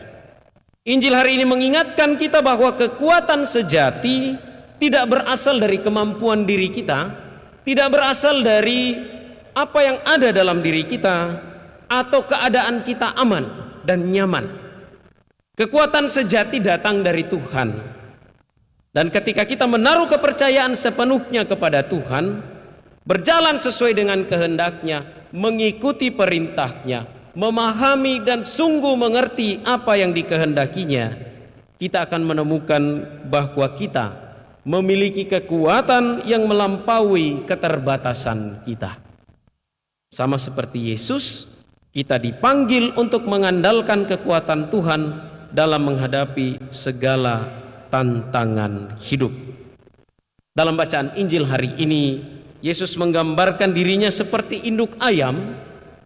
Injil hari ini mengingatkan kita bahwa kekuatan sejati tidak berasal dari kemampuan diri kita, tidak berasal dari apa yang ada dalam diri kita, atau keadaan kita aman dan nyaman. Kekuatan sejati datang dari Tuhan. Dan ketika kita menaruh kepercayaan sepenuhnya kepada Tuhan, berjalan sesuai dengan kehendaknya, mengikuti perintahnya, memahami dan sungguh mengerti apa yang dikehendakinya, kita akan menemukan bahwa kita memiliki kekuatan yang melampaui keterbatasan kita. Sama seperti Yesus, kita dipanggil untuk mengandalkan kekuatan Tuhan dalam menghadapi segala tantangan hidup. Dalam bacaan Injil hari ini, Yesus menggambarkan dirinya seperti induk ayam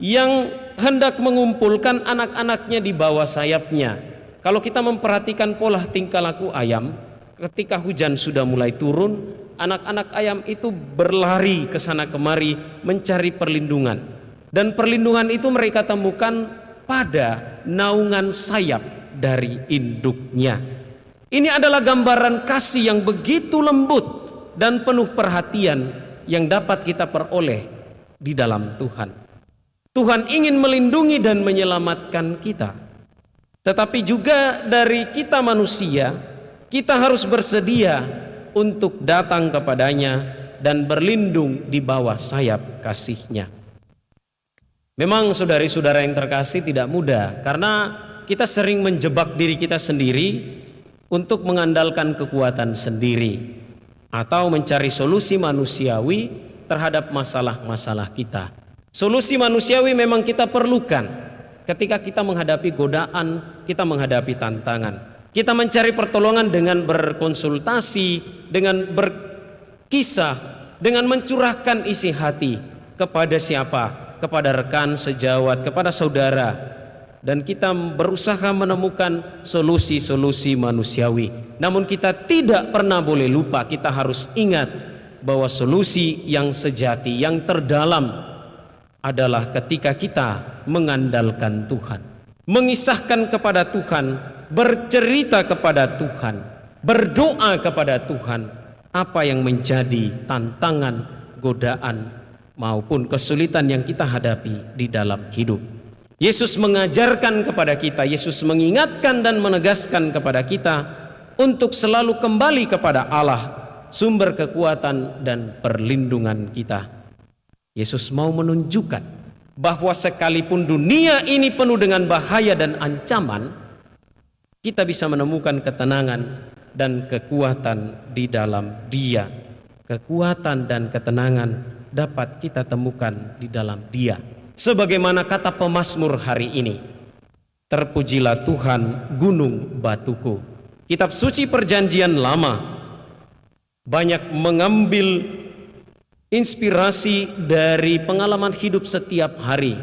yang hendak mengumpulkan anak-anaknya di bawah sayapnya. Kalau kita memperhatikan pola tingkah laku ayam, ketika hujan sudah mulai turun, anak-anak ayam itu berlari ke sana kemari mencari perlindungan. Dan perlindungan itu mereka temukan pada naungan sayap dari induknya. Ini adalah gambaran kasih yang begitu lembut dan penuh perhatian yang dapat kita peroleh di dalam Tuhan. Tuhan ingin melindungi dan menyelamatkan kita. Tetapi juga dari kita manusia, kita harus bersedia untuk datang kepadanya dan berlindung di bawah sayap kasih-Nya. Memang saudari-saudara yang terkasih tidak mudah, karena kita sering menjebak diri kita sendiri untuk mengandalkan kekuatan sendiri atau mencari solusi manusiawi terhadap masalah-masalah kita. Solusi manusiawi memang kita perlukan ketika kita menghadapi godaan, kita menghadapi tantangan. Kita mencari pertolongan dengan berkonsultasi, dengan berkisah, dengan mencurahkan isi hati kepada siapa? Kepada rekan sejawat, kepada saudara. Dan kita berusaha menemukan solusi-solusi manusiawi. Namun kita tidak pernah boleh lupa, kita harus ingat bahwa solusi yang sejati, yang terdalam adalah ketika kita mengandalkan Tuhan, mengisahkan kepada Tuhan, bercerita kepada Tuhan, berdoa kepada Tuhan apa yang menjadi tantangan, godaan maupun kesulitan yang kita hadapi di dalam hidup. Yesus mengajarkan kepada kita, Yesus mengingatkan dan menegaskan kepada kita untuk selalu kembali kepada Allah, sumber kekuatan dan perlindungan kita. Yesus mau menunjukkan bahwa sekalipun dunia ini penuh dengan bahaya dan ancaman, kita bisa menemukan ketenangan dan kekuatan di dalam Dia. Kekuatan dan ketenangan dapat kita temukan di dalam Dia. Sebagaimana kata pemazmur hari ini, terpujilah Tuhan gunung batuku. Kitab suci perjanjian lama banyak mengambil inspirasi dari pengalaman hidup setiap hari.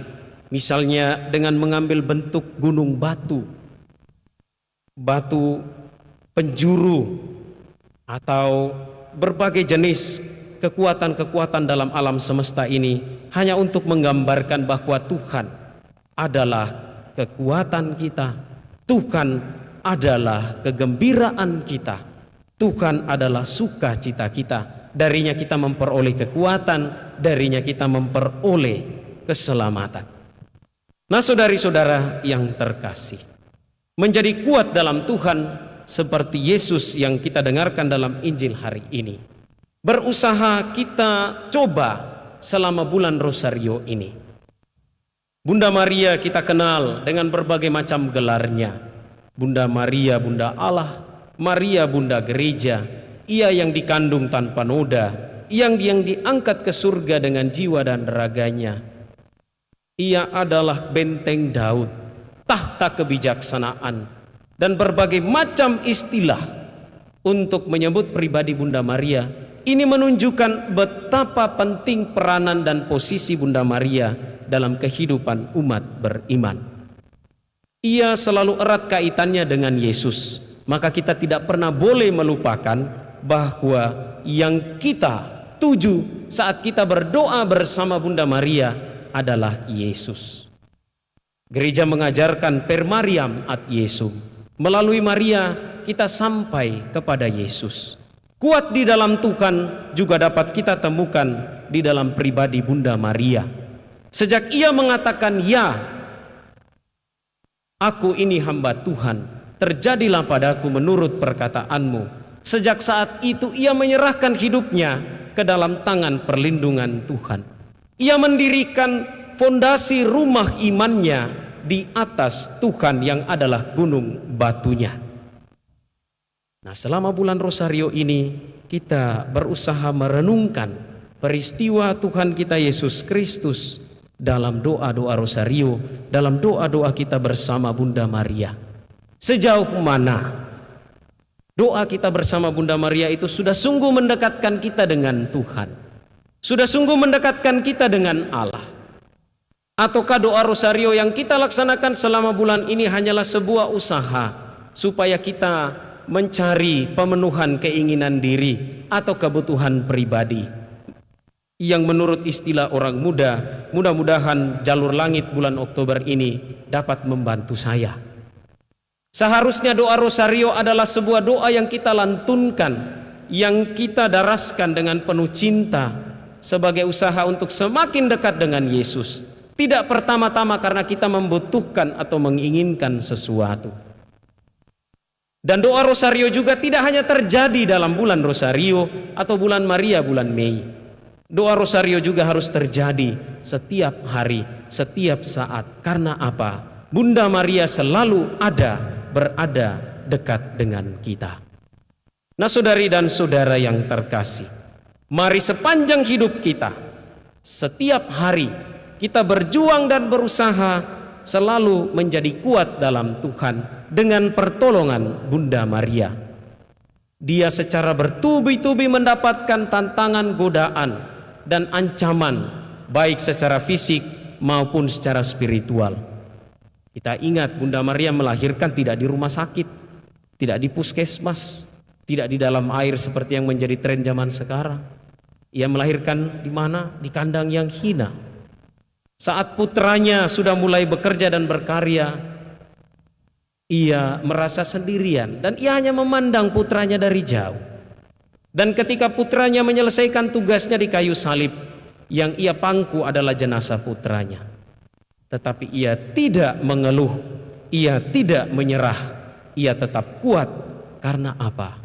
Misalnya dengan mengambil bentuk gunung batu, batu penjuru, atau berbagai jenis kekuatan-kekuatan dalam alam semesta ini hanya untuk menggambarkan bahwa Tuhan adalah kekuatan kita, Tuhan adalah kegembiraan kita, Tuhan adalah sukacita kita. Darinya kita memperoleh kekuatan, darinya kita memperoleh keselamatan. Nah, saudari-saudara yang terkasih, menjadi kuat dalam Tuhan seperti Yesus yang kita dengarkan dalam Injil hari ini, berusaha kita coba selama bulan Rosario ini. Bunda Maria kita kenal dengan berbagai macam gelarnya. Bunda Maria, Bunda Allah, Maria Bunda Gereja, Ia yang dikandung tanpa noda, yang diangkat ke surga dengan jiwa dan raganya. Ia adalah benteng Daud, tahta kebijaksanaan, dan berbagai macam istilah untuk menyebut pribadi Bunda Maria. Ini menunjukkan betapa penting peranan dan posisi Bunda Maria dalam kehidupan umat beriman. Ia selalu erat kaitannya dengan Yesus, maka kita tidak pernah boleh melupakan bahwa yang kita tuju saat kita berdoa bersama Bunda Maria adalah Yesus. Gereja mengajarkan per Mariam ad Yesum. Melalui Maria kita sampai kepada Yesus. Kuat di dalam Tuhan juga dapat kita temukan di dalam pribadi Bunda Maria. Sejak ia mengatakan, "Ya, aku ini hamba Tuhan, terjadilah padaku menurut perkataanmu." Sejak saat itu ia menyerahkan hidupnya ke dalam tangan perlindungan Tuhan. Ia mendirikan fondasi rumah imannya di atas Tuhan yang adalah gunung batunya. Nah, selama bulan Rosario ini kita berusaha merenungkan peristiwa Tuhan kita Yesus Kristus dalam doa-doa Rosario, dalam doa-doa kita bersama Bunda Maria. Sejauh mana doa kita bersama Bunda Maria itu sudah sungguh mendekatkan kita dengan Tuhan, sudah sungguh mendekatkan kita dengan Allah? Ataukah doa Rosario yang kita laksanakan selama bulan ini hanyalah sebuah usaha supaya kita mencari pemenuhan keinginan diri atau kebutuhan pribadi yang menurut istilah orang muda, mudah-mudahan jalur langit bulan Oktober ini dapat membantu saya. Seharusnya doa Rosario adalah sebuah doa yang kita lantunkan, yang kita daraskan dengan penuh cinta sebagai usaha untuk semakin dekat dengan Yesus. Tidak pertama-tama karena kita membutuhkan atau menginginkan sesuatu. Dan doa Rosario juga tidak hanya terjadi dalam bulan Rosario atau bulan Maria bulan Mei. Doa Rosario juga harus terjadi setiap hari, setiap saat. Karena apa? Bunda Maria selalu berada dekat dengan kita. Nah, saudari dan saudara yang terkasih, mari sepanjang hidup kita, setiap hari kita berjuang dan berusaha selalu menjadi kuat dalam Tuhan dengan pertolongan Bunda Maria. Dia secara bertubi-tubi mendapatkan tantangan, godaan, dan ancaman baik secara fisik maupun secara spiritual. Kita ingat Bunda Maria melahirkan tidak di rumah sakit, tidak di puskesmas, tidak di dalam air seperti yang menjadi tren zaman sekarang. Ia melahirkan di mana? Di kandang yang hina. Saat putranya sudah mulai bekerja dan berkarya, ia merasa sendirian dan ia hanya memandang putranya dari jauh. Dan ketika putranya menyelesaikan tugasnya di kayu salib, yang ia pangku adalah jenazah putranya. Tetapi ia tidak mengeluh, ia tidak menyerah, ia tetap kuat. Karena apa?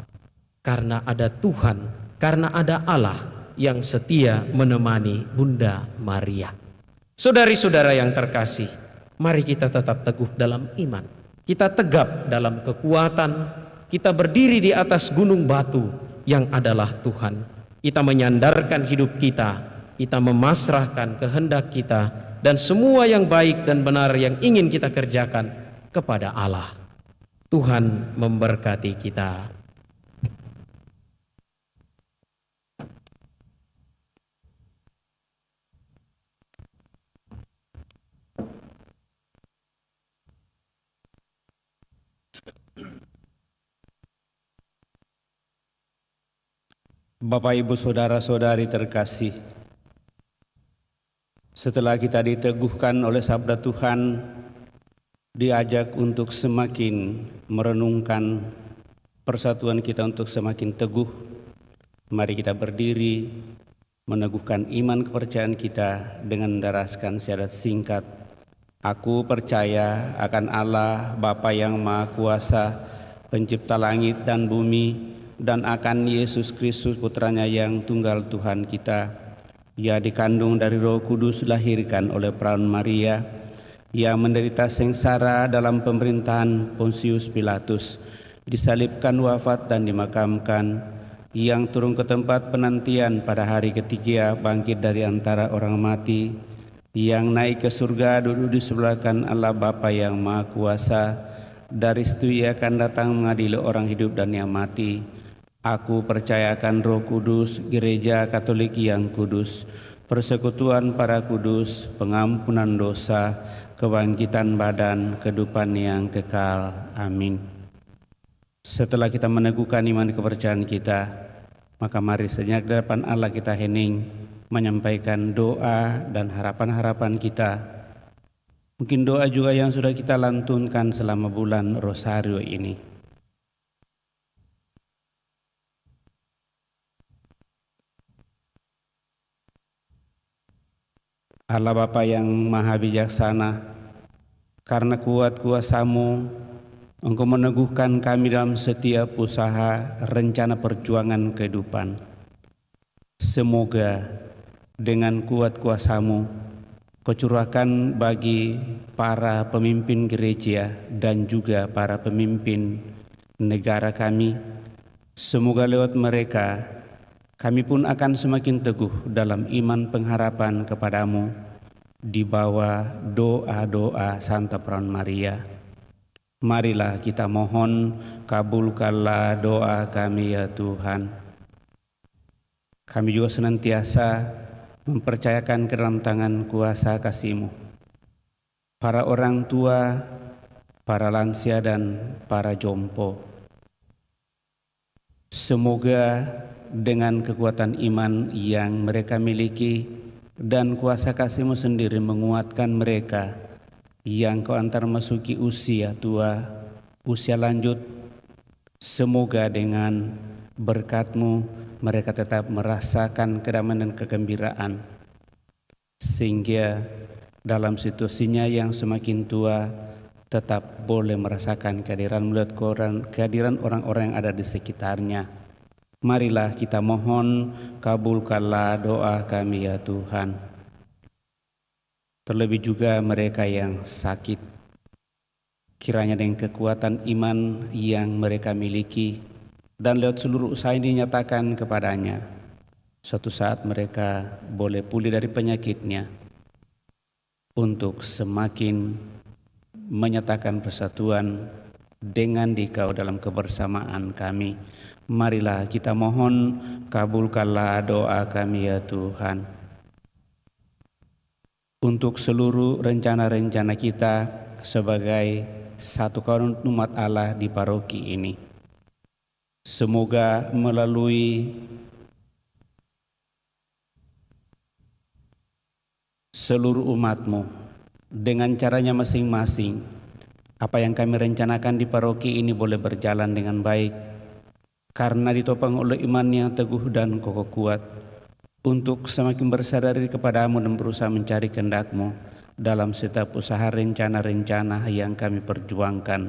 Karena ada Tuhan, karena ada Allah yang setia menemani Bunda Maria. Saudari-saudara yang terkasih, mari kita tetap teguh dalam iman. Kita tegap dalam kekuatan, kita berdiri di atas gunung batu yang adalah Tuhan. Kita menyandarkan hidup kita memasrahkan kehendak kita dan semua yang baik dan benar yang ingin kita kerjakan kepada Allah. Tuhan memberkati kita. Bapak, Ibu, saudara-saudari terkasih, setelah kita diteguhkan oleh sabda Tuhan, diajak untuk semakin merenungkan persatuan kita untuk semakin teguh, mari kita berdiri meneguhkan iman kepercayaan kita dengan mendaraskan syahadat singkat. Aku percaya akan Allah Bapa yang Maha Kuasa, pencipta langit dan bumi, dan akan Yesus Kristus putranya yang tunggal Tuhan kita. Ia dikandung dari Roh Kudus, dilahirkan oleh perawan Maria. Ia menderita sengsara dalam pemerintahan Pontius Pilatus, disalibkan, wafat dan dimakamkan. yang turun ke tempat penantian pada hari ketiga bangkit dari antara orang mati, yang naik ke surga duduk di sebelah kanan Allah Bapa yang Maha Kuasa. Dari situ Ia akan datang mengadili orang hidup dan yang mati. Aku percaya akan Roh Kudus, Gereja Katolik yang kudus, persekutuan para kudus, pengampunan dosa, kebangkitan badan, kehidupan yang kekal. Amin. Setelah kita meneguhkan iman kepercayaan kita, maka mari sejenak di depan Allah kita hening, menyampaikan doa dan harapan-harapan kita. Mungkin doa juga yang sudah kita lantunkan selama bulan Rosario ini. Allah Bapa yang Maha Bijaksana, karena kuat kuasa-Mu, Engkau meneguhkan kami dalam setiap usaha rencana perjuangan kehidupan. Semoga dengan kuat kuasa-Mu, Kau curahkan bagi para pemimpin gereja dan juga para pemimpin negara kami. Semoga lewat mereka, kami pun akan semakin teguh dalam iman pengharapan kepadamu di bawah doa-doa Santa Peran Maria. Marilah kita mohon, kabulkanlah doa kami ya Tuhan. Kami juga senantiasa mempercayakan ke dalam tangan kuasa kasih-Mu para orang tua, para lansia dan para jompo. Semoga dengan kekuatan iman yang mereka miliki dan kuasa kasih-Mu sendiri menguatkan mereka yang Kau antar masuki usia tua, usia lanjut. Semoga dengan berkat-Mu mereka tetap merasakan kedamaian dan kegembiraan, sehingga dalam situasinya yang semakin tua tetap boleh merasakan kehadiran orang-orang yang ada di sekitarnya. Marilah kita mohon, kabulkanlah doa kami ya Tuhan. Terlebih juga mereka yang sakit, kiranya dengan kekuatan iman yang mereka miliki dan lewat seluruh usaha ini dinyatakan kepadanya, suatu saat mereka boleh pulih dari penyakitnya untuk semakin menyatakan persatuan dengan Dikau dalam kebersamaan kami. Marilah kita mohon, kabulkanlah doa kami ya Tuhan. Untuk seluruh rencana-rencana kita sebagai satu kawan umat Allah di paroki ini, semoga melalui seluruh umat-Mu dengan caranya masing-masing, apa yang kami rencanakan di paroki ini boleh berjalan dengan baik, karena ditopang oleh iman yang teguh dan kokoh kuat, untuk semakin bersadari kepadamu dan berusaha mencari kehendak-Mu dalam setiap usaha rencana-rencana yang kami perjuangkan.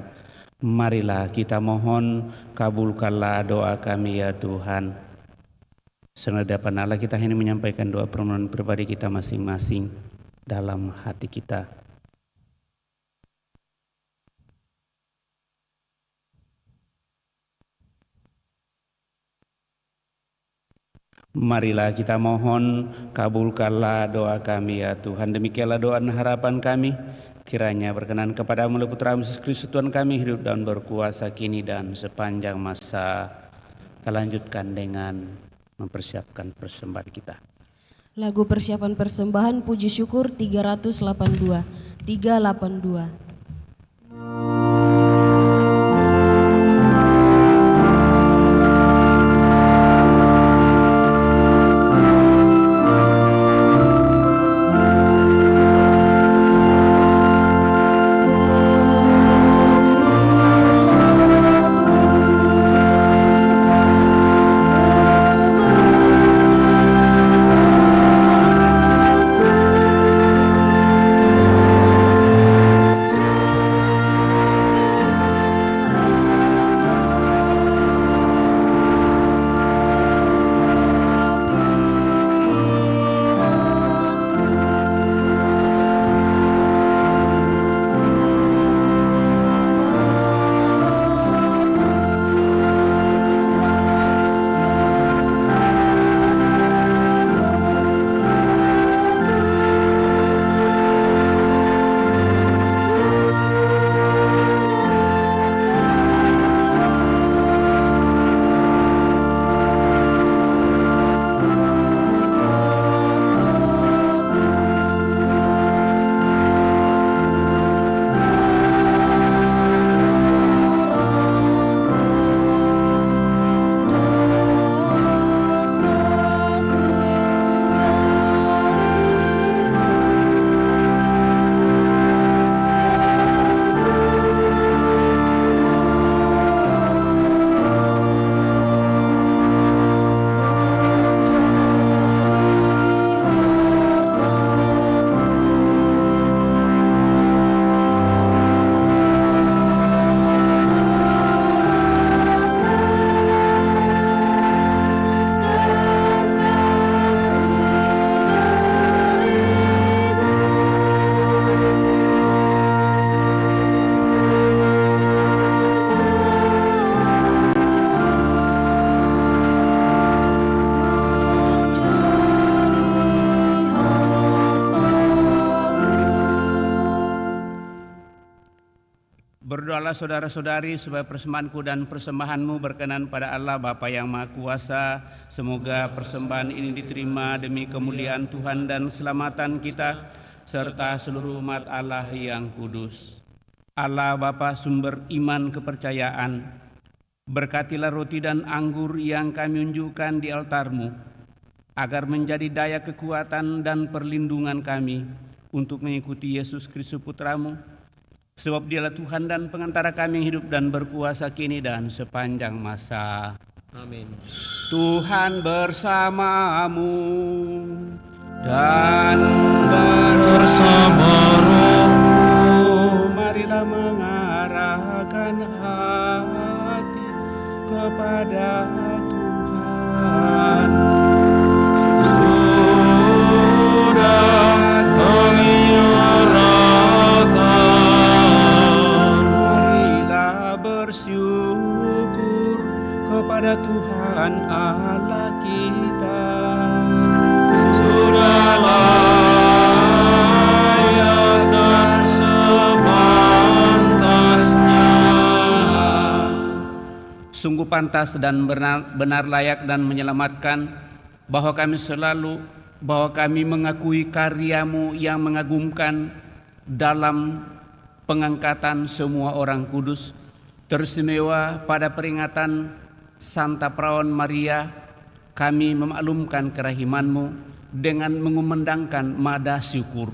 Marilah kita mohon, kabulkanlah doa kami ya Tuhan. Senada depan Allah kita ini menyampaikan doa permohonan pribadi kita masing-masing dalam hati kita. Marilah kita mohon, kabulkanlah doa kami ya Tuhan. Demikianlah doa dan harapan kami, kiranya berkenan kepadamu oleh Putra Yesus Kristus Tuhan kami, hidup dan berkuasa kini dan sepanjang masa. Kita lanjutkan dengan mempersiapkan persembahan kita. Lagu persiapan persembahan puji syukur 382. Berdoalah saudara-saudari supaya persembahanku dan persembahanmu berkenan pada Allah Bapa yang Maha Kuasa. Semoga persembahan ini diterima demi kemuliaan Tuhan dan keselamatan kita, serta seluruh umat Allah yang kudus. Allah Bapa sumber iman kepercayaan, berkatilah roti dan anggur yang kami unjukkan di altar-Mu, agar menjadi daya kekuatan dan perlindungan kami untuk mengikuti Yesus Kristus Putra-Mu, sebab Dialah Tuhan dan pengantara kami yang hidup dan berkuasa kini dan sepanjang masa. Amin. Tuhan bersamamu dan bersama rohmu. Marilah mengarahkan hati kepada Tuhan. Sudah kami arahkan, marilah bersyukur kepada Tuhan Allah kita. Sudah layak dan sepantasnya. Sungguh pantas dan benar layak dan menyelamatkan bahwa kami mengakui karya-Mu yang mengagumkan dalam pengangkatan semua orang kudus, teristimewa pada peringatan Santa Perawan Maria. Kami memaklumkan kerahiman-Mu dengan mengumandangkan nada syukur,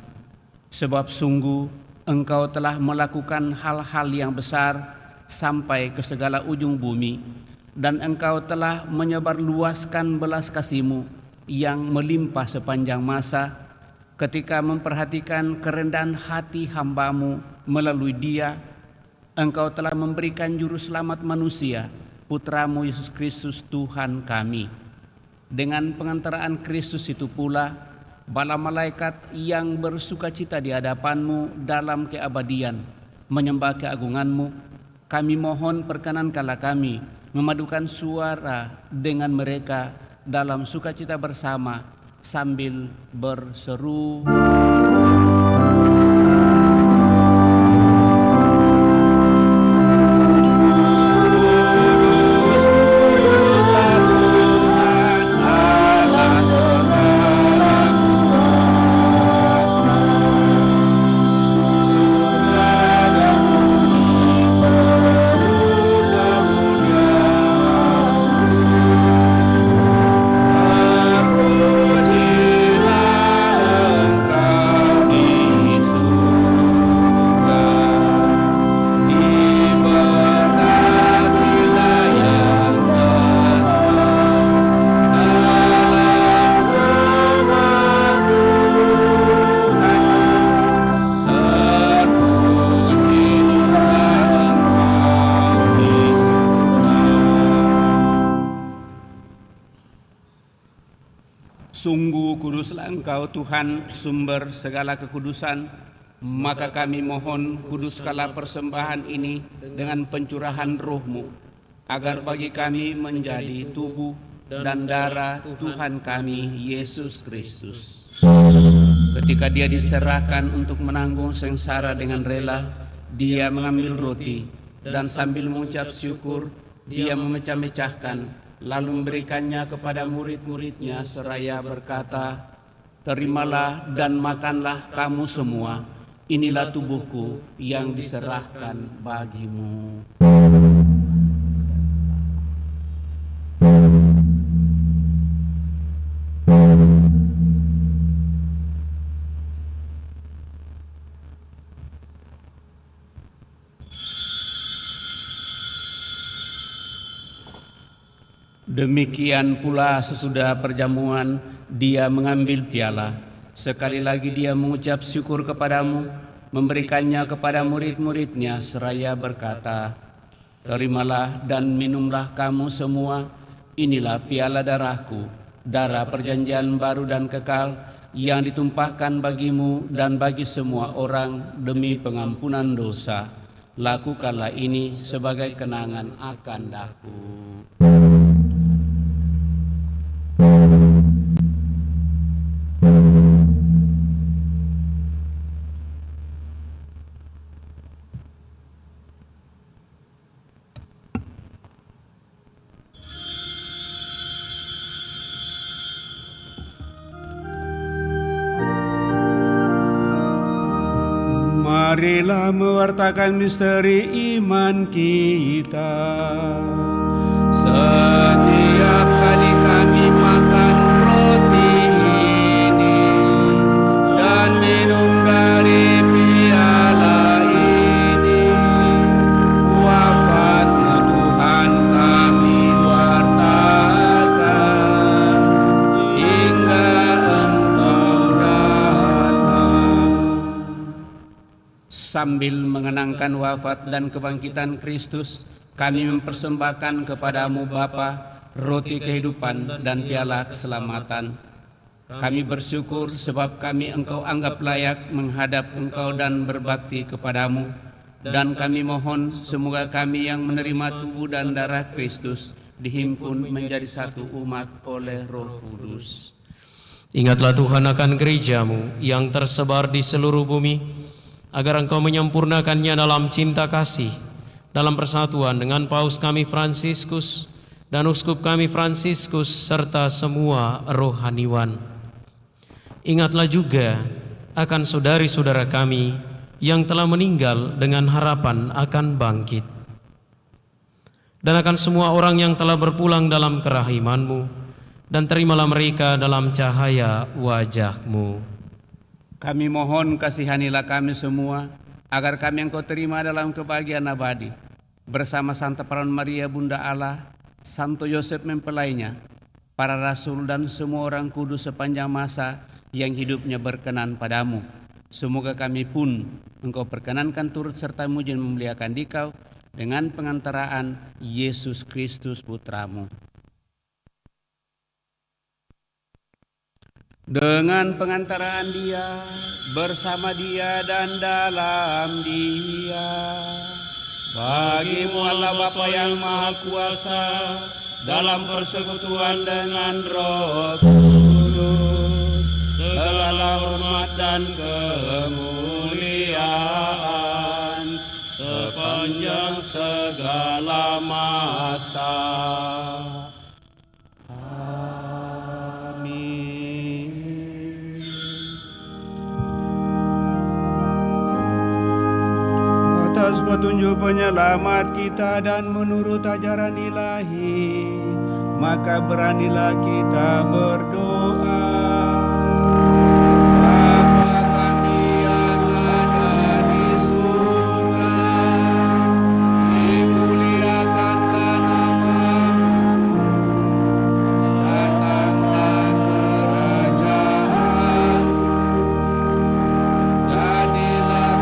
sebab sungguh Engkau telah melakukan hal-hal yang besar sampai ke segala ujung bumi, dan Engkau telah menyebarluaskan belas kasih-Mu yang melimpah sepanjang masa, ketika memperhatikan kerendahan hati hamba-Mu melalui Dia. Engkau telah memberikan juru selamat manusia, Putra-Mu Yesus Kristus Tuhan kami. Dengan pengantaraan Kristus itu pula, bala malaikat yang bersukacita di hadapan-Mu dalam keabadian menyembah keagungan-Mu. Kami mohon perkenankanlah kami memadukan suara dengan mereka dalam sukacita bersama sambil berseru. Sungguh kuduslah Engkau Tuhan, sumber segala kekudusan. Maka kami mohon, kuduskanlah persembahan ini dengan pencurahan Roh-Mu, agar bagi kami menjadi tubuh dan darah Tuhan kami Yesus Kristus. Ketika Dia diserahkan untuk menanggung sengsara dengan rela, Dia mengambil roti dan sambil mengucap syukur, Dia memecah-mecahkan, lalu memberikannya kepada murid-muridnya seraya berkata, "Terimalah dan makanlah kamu semua, inilah tubuhku yang diserahkan bagimu." Demikian pula sesudah perjamuan, Dia mengambil piala. Sekali lagi Dia mengucap syukur kepadamu, memberikannya kepada murid-muridnya seraya berkata, "Terimalah dan minumlah kamu semua, inilah piala darahku, darah perjanjian baru dan kekal, yang ditumpahkan bagimu dan bagi semua orang demi pengampunan dosa. Lakukanlah ini sebagai kenangan akan daku." Marilah mewartakan misteri iman kita. Setiap kali kami makan roti ini dan minum dari piala ini, wafat-Mu Tuhan kami wartakan hingga Engkau datang. Sambil mengenangkan wafat dan kebangkitan Kristus, kami mempersembahkan kepadamu Bapa roti kehidupan dan piala keselamatan. Kami bersyukur sebab kami Engkau anggap layak menghadap Engkau dan berbakti kepadamu. Dan kami mohon semoga kami yang menerima tubuh dan darah Kristus dihimpun menjadi satu umat oleh Roh Kudus. Ingatlah Tuhan akan gerejamu yang tersebar di seluruh bumi, agar Engkau menyempurnakannya dalam cinta kasih, dalam persatuan dengan Paus kami Fransiskus dan Uskup kami Fransiskus serta semua rohaniwan. Ingatlah juga akan saudari-saudara kami yang telah meninggal dengan harapan akan bangkit, dan akan semua orang yang telah berpulang dalam kerahiman-Mu, dan terimalah mereka dalam cahaya wajah-Mu. Kami mohon kasihanilah kami semua, agar kami Engkau terima dalam kebahagiaan abadi, bersama Santa Perawan Maria Bunda Allah, Santo Yosef mempelainya, para rasul dan semua orang kudus sepanjang masa yang hidupnya berkenan padamu. Semoga kami pun Engkau perkenankan turut serta muji dan memuliakan Dikau dengan pengantaraan Yesus Kristus Putramu. Dengan pengantaraan Dia, bersama Dia dan dalam Dia, bagi-Mu Allah Bapa yang Maha Kuasa, dalam persekutuan dengan Roh Kudus, segala hormat dan kemuliaan sepanjang segala masa. Atas petunjuk penyelamat kita dan menurut ajaran ilahi, maka beranilah kita berdoa. Bapa kami yang ada di surga, dimuliakanlah nama-Mu, datanglah kerajaan-Mu, jadilah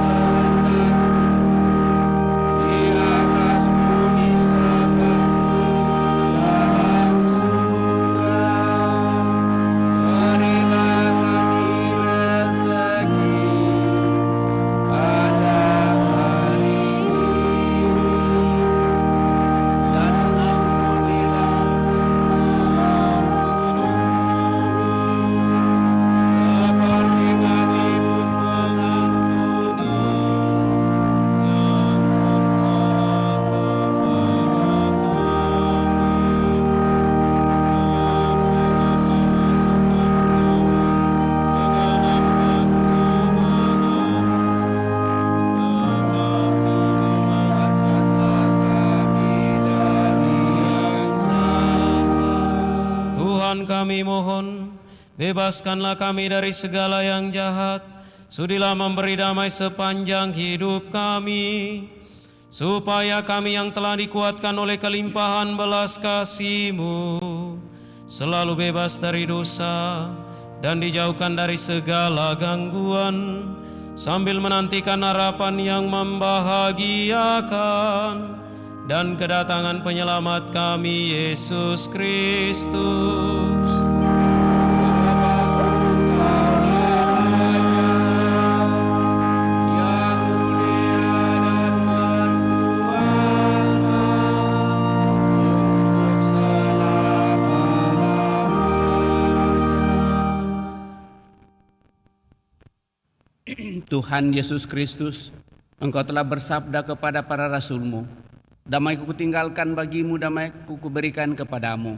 kami mohon, bebaskanlah kami dari segala yang jahat, sudilah memberi damai sepanjang hidup kami, supaya kami yang telah dikuatkan oleh kelimpahan belas kasih-Mu, selalu bebas dari dosa dan dijauhkan dari segala gangguan, sambil menantikan harapan yang membahagiakan dan kedatangan penyelamat kami, Yesus Kristus. Tuhan Yesus Kristus, Engkau telah bersabda kepada para rasul-Mu, damai-Ku kutinggalkan bagimu, damai-Ku kuberikan kepadamu.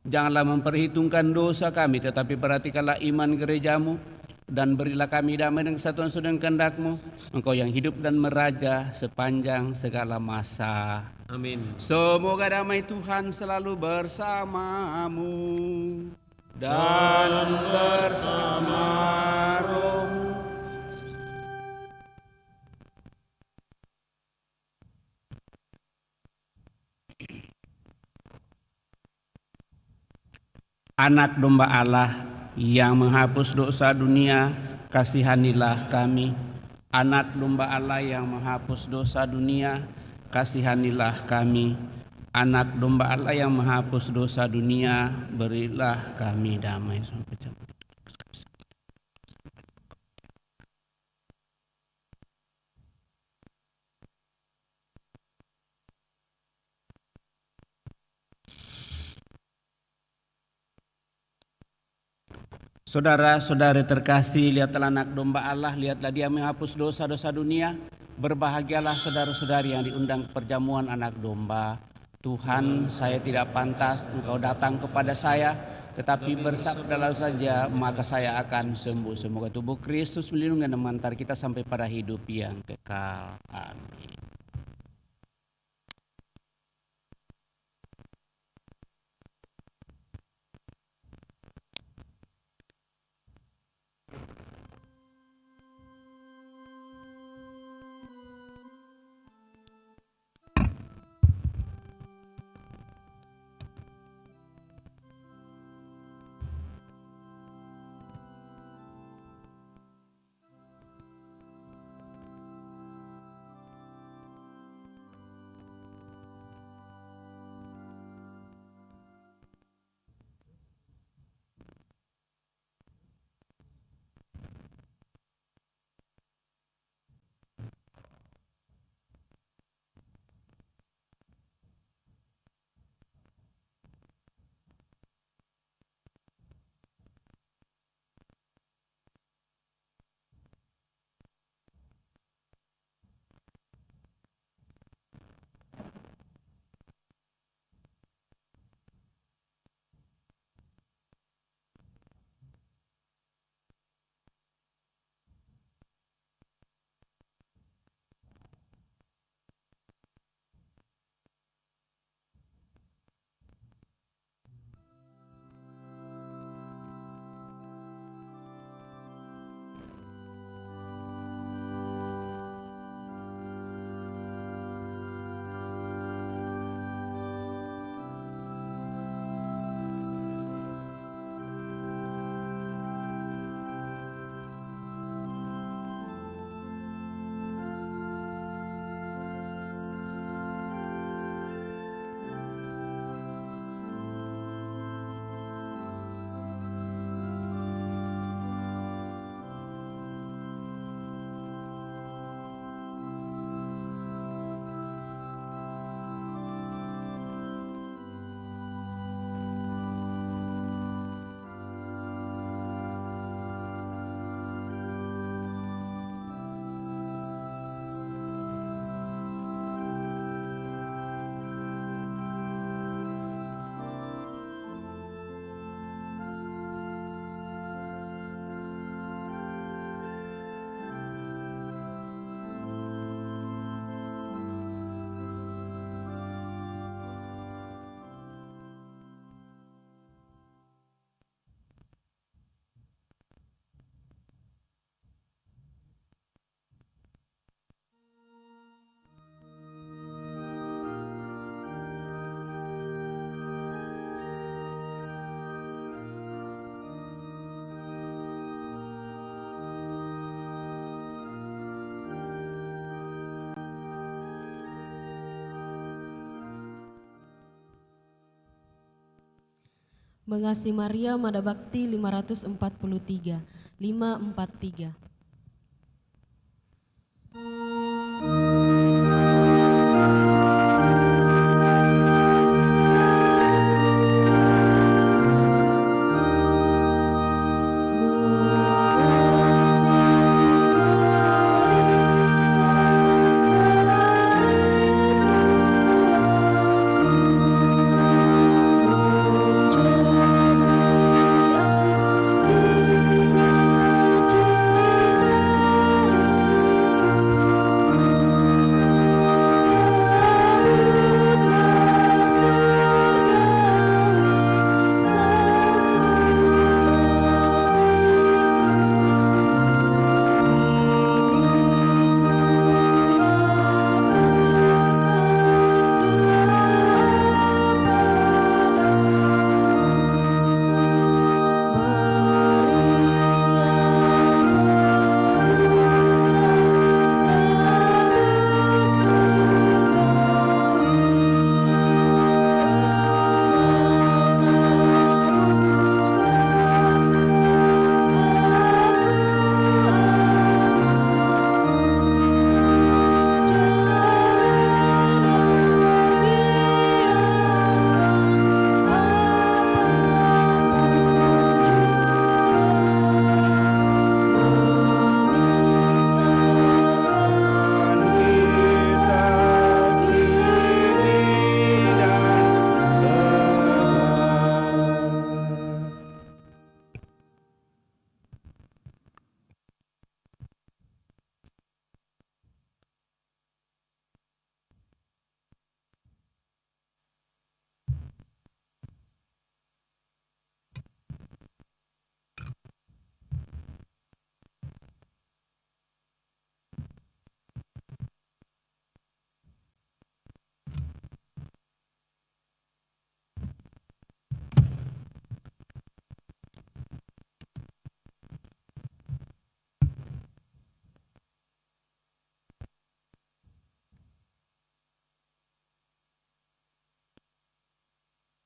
Janganlah memperhitungkan dosa kami, tetapi perhatikanlah iman gereja-Mu dan berilah kami damai dan kesatuan sesuai dengan kehendak-Mu, Engkau yang hidup dan meraja sepanjang segala masa. Amin. Semoga damai Tuhan selalu bersamamu dan bersama rohmu. Anak domba Allah yang menghapus dosa dunia, kasihanilah kami. Anak domba Allah yang menghapus dosa dunia, kasihanilah kami. Anak domba Allah yang menghapus dosa dunia, berilah kami damai. Saudara-saudari terkasih, lihatlah anak domba Allah, lihatlah dia menghapus dosa-dosa dunia. Berbahagialah saudara-saudari yang diundang ke perjamuan anak domba. Tuhan, saya tidak pantas Engkau datang kepada saya, tetapi bersabdalah saja, maka saya akan sembuh. Semoga tubuh Kristus melindungi dan mengantar kita sampai pada hidup yang kekal. Amin. Mengasihi Maria, Mada Bakti 543, 543. Jaya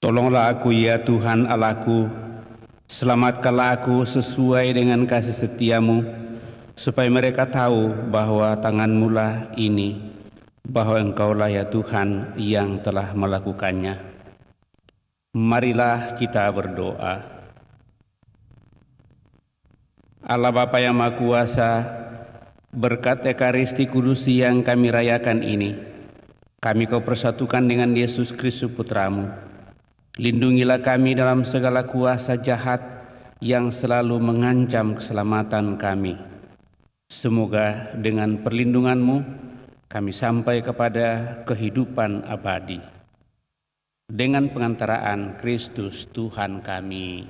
Tolonglah aku ya Tuhan Allahku, selamatkanlah aku sesuai dengan kasih setiamu, supaya mereka tahu bahwa tanganmu lah ini, bahwa Engkaulah ya Tuhan yang telah melakukannya. Marilah kita berdoa. Allah Bapa yang Maha Kuasa, berkat Ekaristi Kudus yang kami rayakan ini, kami Kau persatukan dengan Yesus Kristus Putramu. Lindungilah kami dalam segala kuasa jahat yang selalu mengancam keselamatan kami. Semoga dengan perlindungan-Mu kami sampai kepada kehidupan abadi. Dengan pengantaraan Kristus Tuhan kami.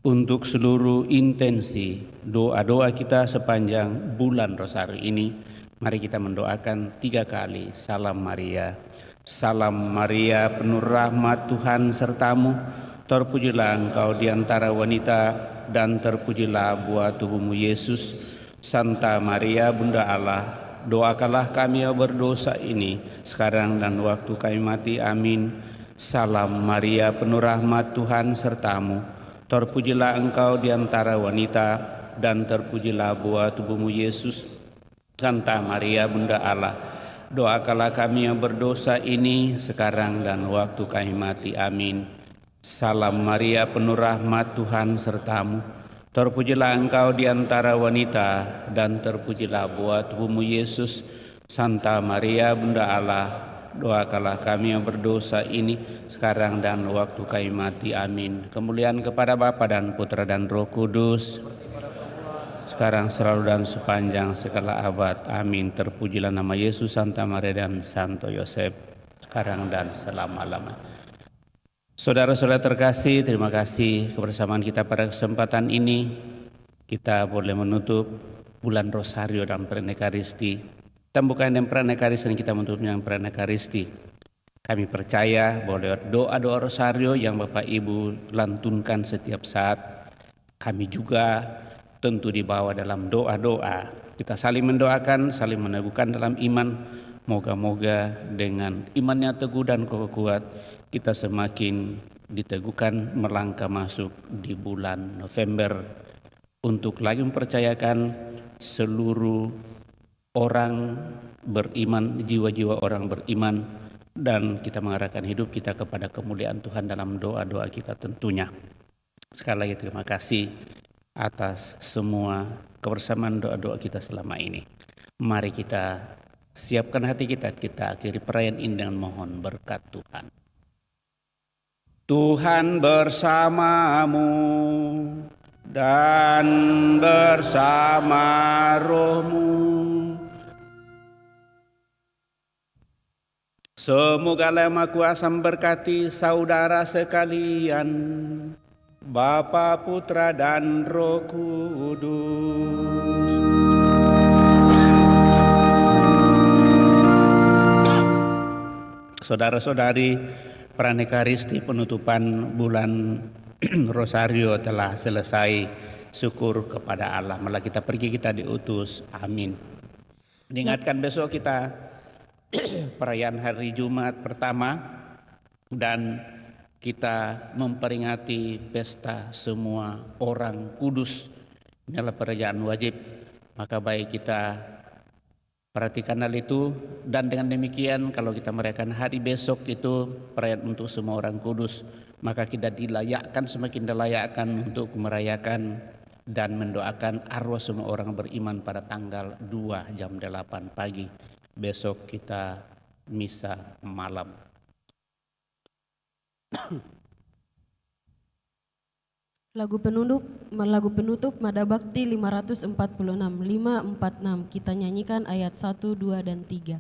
Untuk seluruh intensi doa-doa kita sepanjang bulan Rosario ini, mari kita mendoakan 3 kali Salam Maria. Salam Maria, penuh rahmat Tuhan sertamu, terpujilah engkau di antara wanita dan terpujilah buah tubuhmu Yesus. Santa Maria Bunda Allah, doakanlah kami yang berdosa ini sekarang dan waktu kami mati. Amin. Salam Maria, penuh rahmat Tuhan sertamu, terpujilah engkau di antara wanita dan terpujilah buah tubuhmu Yesus. Santa Maria Bunda Allah, doakanlah kami yang berdosa ini sekarang dan waktu kami mati. Amin. Salam Maria, penuh rahmat Tuhan sertamu, terpujilah engkau di antara wanita dan terpujilah buah tubuhmu Yesus. Santa Maria Bunda Allah, doakanlah kami yang berdosa ini sekarang dan waktu kami mati. Amin. Kemuliaan kepada Bapa dan Putra dan Roh Kudus, sekarang selalu dan sepanjang segala abad. Amin. Terpujilah nama Yesus, Santa Maria dan Santo Yosef, sekarang dan selama-lamanya. Saudara-saudara terkasih, terima kasih kebersamaan kita pada kesempatan ini. Kita boleh menutup bulan Rosario dan Perayaan Ekaristi. Kita bukan dengan Perayaan Ekaristi, kita menutup dengan Perayaan Ekaristi. Kami percaya bahwa doa-doa Rosario yang Bapak Ibu lantunkan setiap saat, kami juga tentu dibawa dalam doa-doa. Kita saling mendoakan, saling meneguhkan dalam iman. Moga-moga dengan imannya teguh dan kokoh kuat, kita semakin diteguhkan melangkah masuk di bulan November untuk lagi mempercayakan seluruh orang beriman, jiwa-jiwa orang beriman, dan kita mengarahkan hidup kita kepada kemuliaan Tuhan dalam doa-doa kita tentunya. Sekali lagi terima kasih atas semua kebersamaan doa-doa kita selama ini. Mari kita siapkan hati kita, kita akhiri perayaan ini dengan mohon berkat Tuhan. Tuhan bersamamu dan bersama rohmu. Semoga Allah Maha Kuasa memberkati saudara sekalian, Bapa, Putra, dan Roh Kudus. Saudara-saudari, perayaan Ekaristi penutupan bulan Rosario telah selesai. Syukur kepada Allah. Malah kita pergi, kita diutus. Amin. Diingatkan besok kita perayaan hari Jumat pertama, dan kita memperingati pesta semua orang kudus. Ini adalah perayaan wajib. Maka baik kita perhatikan hal itu, dan dengan demikian kalau kita merayakan hari besok itu perayaan untuk semua orang kudus, maka kita dilayakkan, semakin dilayakkan untuk merayakan dan mendoakan arwah semua orang beriman pada tanggal 2 jam 8 pagi. Besok kita misa malam. Lagu penutup Mada Bakti 546, 546, kita nyanyikan ayat 1, 2, dan 3.